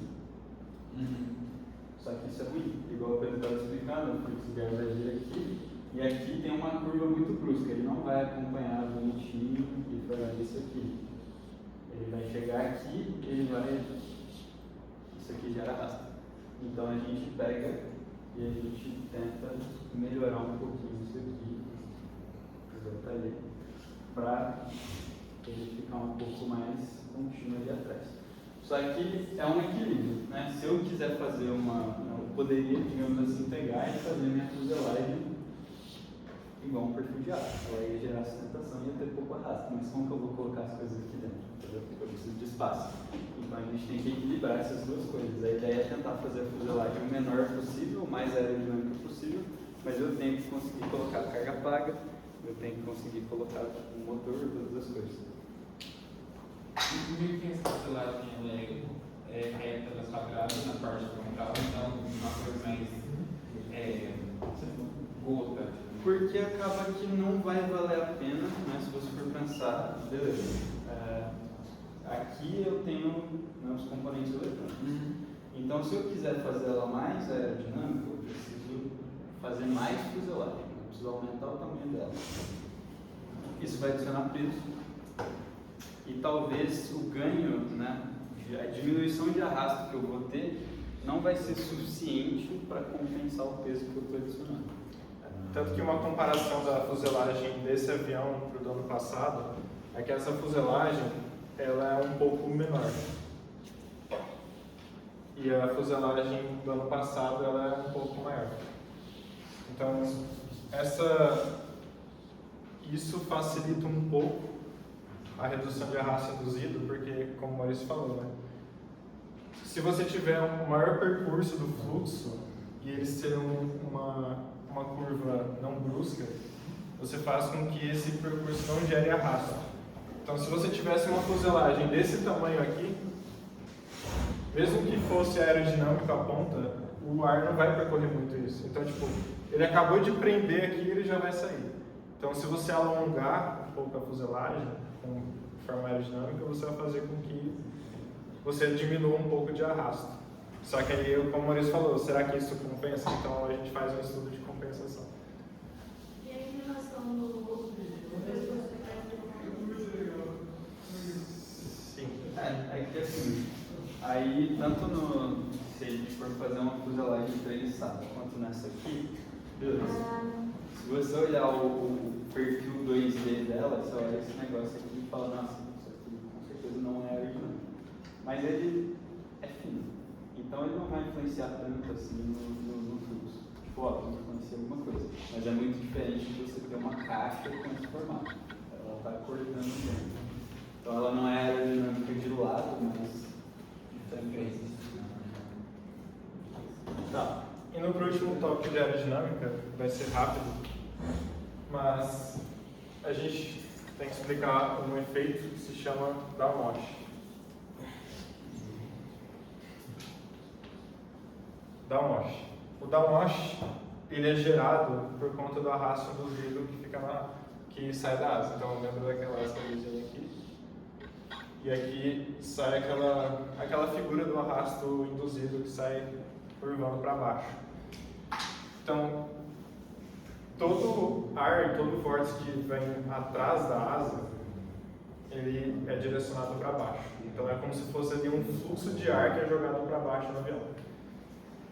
Só que isso é ruim, igual o Pedro estava explicando, o fluxo de ar vai vir aqui, e aqui tem uma curva muito brusca, ele não vai acompanhar bonitinho e fazer isso aqui. Ele vai chegar aqui, isso aqui gera arrasto. Então a gente pega e a gente tenta melhorar um pouquinho isso aqui, para ele ficar um pouco mais contínuo ali atrás. Só que é um equilíbrio, né? Se eu quiser fazer eu poderia, digamos assim, pegar e fazer minha fuselagem igual um perfil de ar. Ela ia gerar sustentação e ia ter pouco arrasto, mas como que eu vou colocar as coisas aqui dentro? Entendeu? Eu preciso de espaço. Então a gente tem que equilibrar essas duas coisas. A ideia é tentar fazer a fuselagem o menor possível, o mais aerodinâmica possível, mas eu tenho que conseguir colocar a carga paga, eu tenho que conseguir colocar o motor, todas as coisas. E por que essa fuselagem é reta, ela está quadrada na parte frontal, então uma coisa mais gota? Porque acaba que não vai valer a pena, né, se você for pensar, beleza, aqui eu tenho os componentes eletrônicos. Então, se eu quiser fazer ela mais aerodinâmica, eu preciso fazer mais fuselagem, eu preciso aumentar o tamanho dela. Isso vai adicionar peso. E talvez o ganho, né, a diminuição de arrasto que eu vou ter, não vai ser suficiente para compensar o peso que eu estou adicionando. Tanto que uma comparação da fuselagem desse avião para o do ano passado é que essa fuselagem ela é um pouco menor. E a fuselagem do ano passado ela é um pouco maior. Então, isso facilita um pouco a redução de arrasto induzido, porque, como o Maurício falou, né? Se você tiver um maior percurso do fluxo e ele ser uma curva não brusca, você faz com que esse percurso não gere arrasto. Então, se você tivesse uma fuselagem desse tamanho aqui, mesmo que fosse aerodinâmico a ponta, o ar não vai percorrer muito isso. Então, tipo, ele acabou de prender aqui e ele já vai sair. Então, se você alongar um pouco a fuselagem, com forma aerodinâmica, você vai fazer com que você diminua um pouco de arrasto. Só que aí, como o Maurício falou, será que isso compensa? Então, a gente faz um estudo de compensação. E a inclinação do Sim. É que assim, aí tanto se a gente for fazer uma fuselagem treliçada quanto nessa aqui, beleza. Se você olhar o perfil 2D dela, você olha esse negócio aqui e fala, nossa, isso aqui com certeza não é aerodinâmico. Mas ele é fino, então ele não vai influenciar tanto assim no fluxo. Tipo, óbvio, influencia alguma coisa, mas é muito diferente de você ter uma caixa com esse formato. Ela está cortando dentro. Então ela não é aerodinâmica de lado, mas diferente. Tá. Indo para o último tópico de aerodinâmica, vai ser rápido, mas a gente tem que explicar um efeito que se chama downwash. Downwash. O downwash ele é gerado por conta do arrasto induzido que sai da asa. Então lembra daquela asa aqui? E aqui sai aquela figura do arrasto induzido que sai curvando para baixo. Então, todo ar, todo vórtice que vem atrás da asa, ele é direcionado para baixo. Então, é como se fosse ali um fluxo de ar que é jogado para baixo no avião.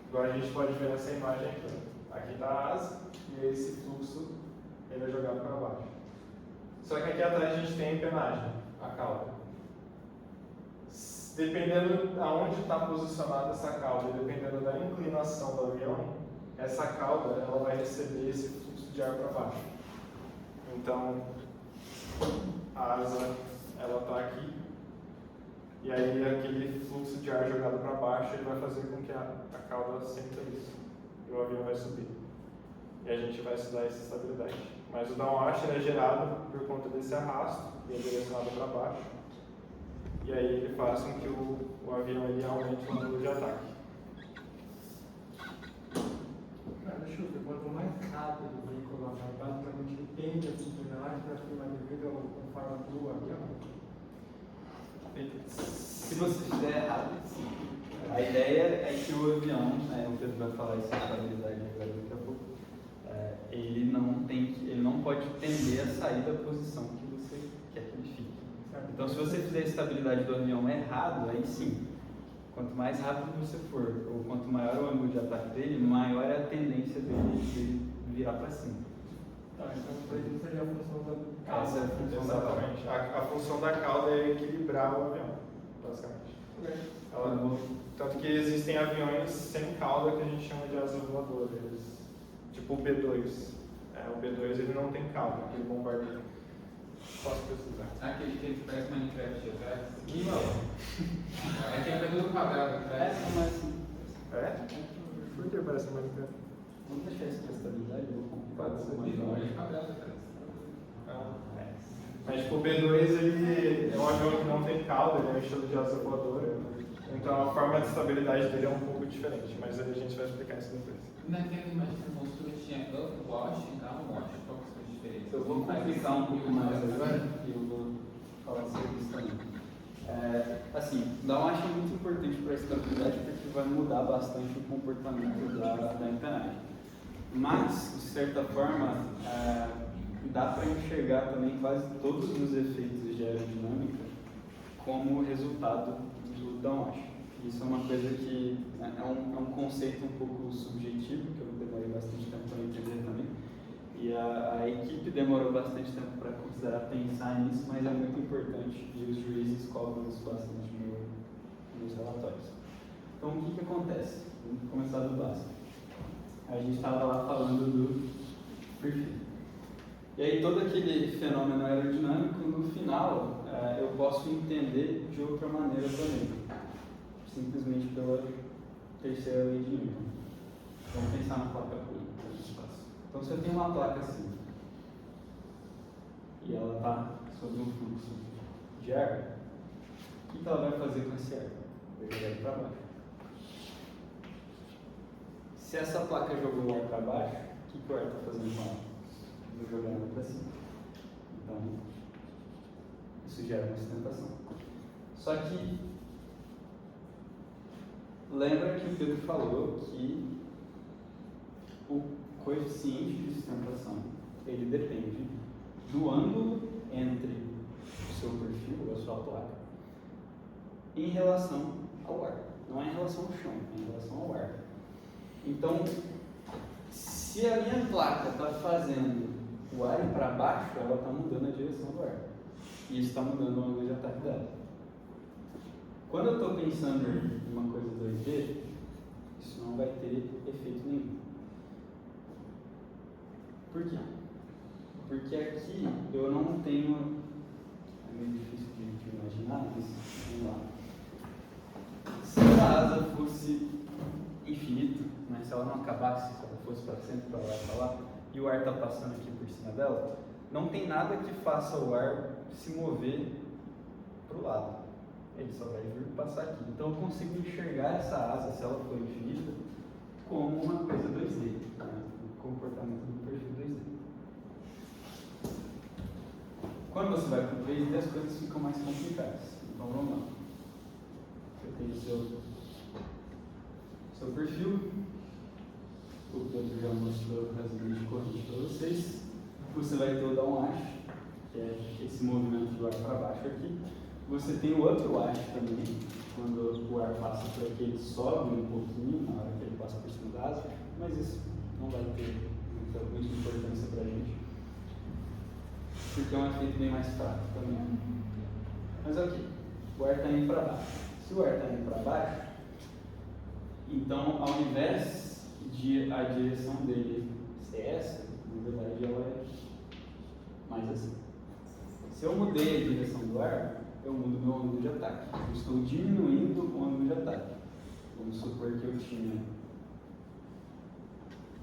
Agora a gente pode ver nessa imagem aqui. Aqui está a asa e esse fluxo ele é jogado para baixo. Só que aqui atrás a gente tem a empenagem, a cauda. Dependendo de onde está posicionada essa cauda, dependendo da inclinação do avião, essa cauda ela vai receber esse fluxo de ar para baixo. Então, a asa ela está aqui, e aí aquele fluxo de ar jogado para baixo ele vai fazer com que a cauda sinta isso, e o avião vai subir. E a gente vai estudar essa estabilidade. Mas o downwash é gerado por conta desse arrasto, e é direcionado para baixo. E aí ele faz com que o avião ele aumente o ângulo de ataque. Quanto mais rápido o veículo vai, basicamente ele tende a se inclinar para cima devido conforme do avião. Se você fizer errado, sim. A ideia é que o avião, o Pedro vai falar isso de estabilidade agora daqui a pouco, ele não pode tender a sair da posição que você quer que ele fique. Então, se você fizer a estabilidade do avião errado, aí sim, quanto mais rápido você for, ou quanto maior o ângulo de ataque dele, maior é a tendência dele de virar para cima. Tá, então isso seria a função da cauda. Essa é a função da cauda. Exatamente. A função da cauda é equilibrar o avião, basicamente. Tanto que existem aviões sem cauda que a gente chama de asa voadora. Tipo o B2. O B2 ele não tem cauda, aquele bombardeiro. Posso precisar. Aquele que parece Minecraft atrás? Não. É que é todo quadrado atrás. Não é assim. É? Por que parece Minecraft? Vamos deixar isso para estabilidade, eu vou comprar. Pode ser. É quadrado atrás. Mas tipo, o B2 ele é um avião que não tem cauda, ele é um estilo de asa voadora. Então a forma de estabilidade dele é um pouco diferente, mas a gente vai explicar isso depois. Naquela imagem que você mostrou tinha upwash e downwash. Qual que são as diferenças? Eu vou complicar um pouco mais agora e eu vou falar sobre isso também. Assim, downwash é muito importante para a estabilidade porque vai mudar bastante o comportamento da empenagem. Mas, de certa forma, dá para enxergar também quase todos os efeitos de aerodinâmica como resultado do downwash. Isso é uma coisa que é um conceito um pouco subjetivo, que eu demorei bastante tempo para entender também, E a equipe demorou bastante tempo para considerar pensar nisso, mas é muito importante e os juízes cobram isso bastante nos relatórios. Então, o que acontece? Vamos começar do básico. A gente estava lá falando do perfil. E aí, todo aquele fenômeno aerodinâmico, no final, eu posso entender de outra maneira também, simplesmente pela terceira lei de Newton. Vamos pensar na placa pura do espaço. Então, se eu tenho uma placa assim, e ela está sob um fluxo de ar, o que ela vai fazer com esse ar? Vai jogar ele para baixo. Se essa placa jogou o ar para baixo, o que o ar está fazendo com ela? Vou jogar ela para cima. Então, isso gera uma sustentação. Só que, lembra que o Pedro falou que o coeficiente de sustentação, ele depende do ângulo entre o seu perfil ou a sua placa em relação ao ar. Não é em relação ao chão, é em relação ao ar. Então, se a minha placa está fazendo o ar ir para baixo, ela está mudando a direção do ar. E isso está mudando o ângulo de ataque dela. Quando eu estou pensando em uma coisa 2D, isso não vai ter efeito nenhum. Por quê? Porque aqui eu não tenho... É meio difícil de imaginar, mas vamos lá. Se a asa fosse infinita, mas se ela não acabasse, se ela fosse para sempre, para lá e para lá, e o ar está passando aqui por cima dela, não tem nada que faça o ar se mover para o lado. Ele só vai vir passar aqui. Então eu consigo enxergar essa asa, se ela for infinita, como uma coisa 2D, né? O comportamento do perfil 2D. Quando você vai para o 3D, as coisas ficam mais complicadas. Então vamos lá. Você tem o seu perfil. O Pedro já mostrou as linhas de corrente para vocês. Você vai ter o downwash, que é esse movimento do ar para baixo aqui. Você tem o upwash também, quando o ar passa por aqui, ele sobe um pouquinho na hora que ele passa por cima da asa, mas isso não vai ter muita importância para a gente, porque é um efeito bem mais fraco também. Mas ok, o ar está indo para baixo. Se o ar está indo para baixo, então ao invés de a direção dele ser essa, na verdade ela é mais assim. Se eu mudei a direção do ar, eu mudo meu ângulo de ataque. Eu estou diminuindo o ângulo de ataque. Vamos supor que eu tinha...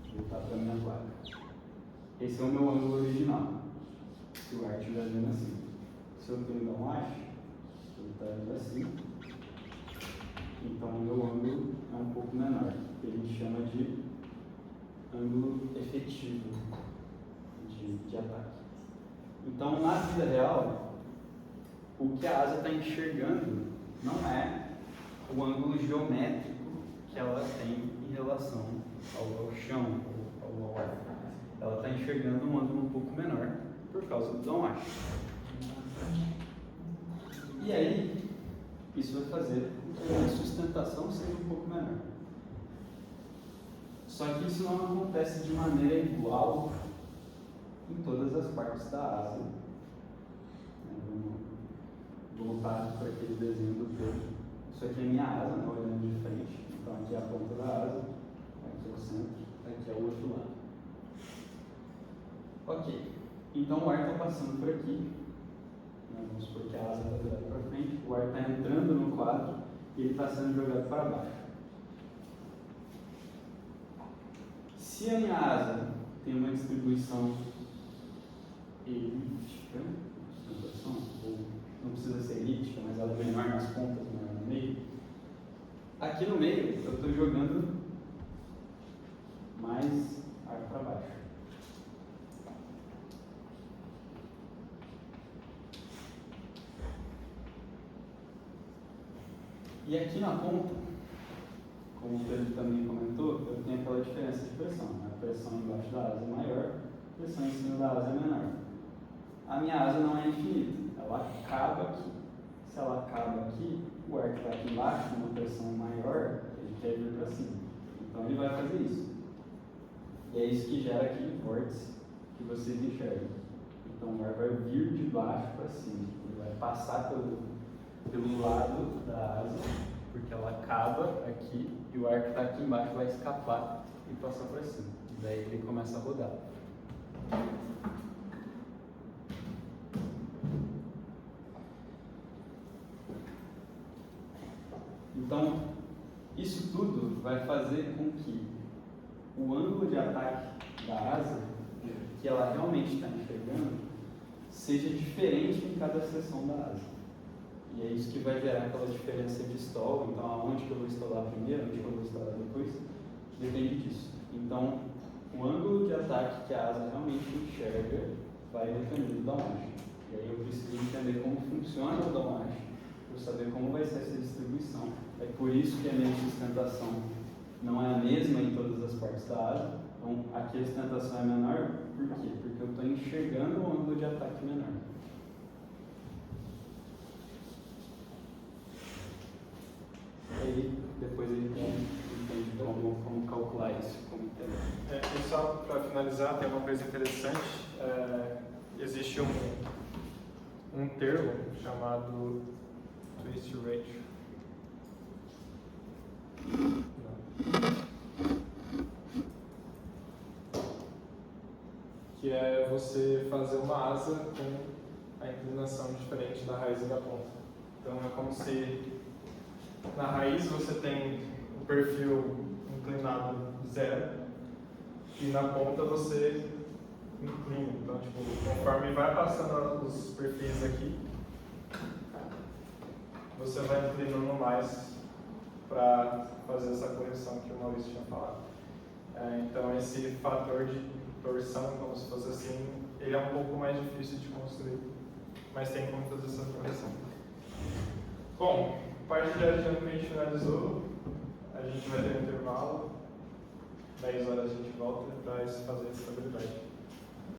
Vou voltar para a minha placa. Esse é o meu ângulo original. Se o ar estiver vindo assim. Se eu tenho downwash, ele está vindo assim. Então o meu ângulo é um pouco menor. Que a gente chama de ângulo efetivo de ataque. Então, na vida real, o que a asa está enxergando não é o ângulo geométrico que ela tem em relação ao chão, ao ar. Ela está enxergando um ângulo um pouco menor por causa do downwash. E aí, isso vai fazer com que a sustentação seja um pouco menor. Só que isso não acontece de maneira igual em todas as partes da asa. Vamos voltar para aquele desenho do Pedro. Isso aqui é minha asa, não olhando de frente. Então aqui é a ponta da asa, aqui é o centro, aqui é o outro lado. Ok, então o ar está passando por aqui. Vamos supor que a asa está virada para frente, o ar está entrando no quadro e ele está sendo jogado para baixo. Se a minha asa tem uma distribuição elíptica, ou não precisa ser elíptica, mas ela é menor nas pontas, menor no meio, aqui no meio eu estou jogando mais ar para baixo. E aqui na ponta, como o Pedro também comentou, eu tenho aquela diferença de pressão. A pressão embaixo da asa é maior, a pressão em cima da asa é menor. A minha asa não é infinita, ela acaba aqui. Se ela acaba aqui, o ar que está aqui embaixo, com uma pressão maior, ele quer vir para cima. Então ele vai fazer isso. E é isso que gera aquele vórtice que vocês enxergam. Então o ar vai vir de baixo para cima, ele vai passar pelo lado da asa, porque ela acaba aqui e o ar que está aqui embaixo vai escapar e passar para cima. Daí ele começa a rodar. Então, isso tudo vai fazer com que o ângulo de ataque da asa, que ela realmente está enxergando, seja diferente em cada seção da asa. E é isso que vai gerar aquela diferença de stall. Então, aonde que eu vou instalar primeiro, onde que eu vou instalar depois, depende disso. Então, o ângulo de ataque que a asa realmente enxerga vai depender do downwash. E aí eu preciso entender como funciona o downwash, para saber como vai ser essa distribuição. É por isso que a minha sustentação não é a mesma em todas as partes da asa. Então, aqui a sustentação é menor, por quê? Porque eu estou enxergando o ângulo de ataque menor. E aí, depois ele entende como calcular isso, como entender. E só para finalizar, tem uma coisa interessante. Existe um termo chamado twist ratio. Que é você fazer uma asa com a inclinação diferente da raiz e da ponta. Então é como se na raiz você tem o perfil inclinado 0 e na ponta você inclina. Então, tipo, conforme vai passando os perfis aqui, você vai inclinando mais para fazer essa correção que o Maurício tinha falado. Então, esse fator de torção, como se fosse assim, ele é um pouco mais difícil de construir, mas tem como fazer essa correção. Bom, a parte de aerodinâmica que a gente finalizou, a gente vai ter um intervalo, 10 horas a gente volta para fazer a estabilidade.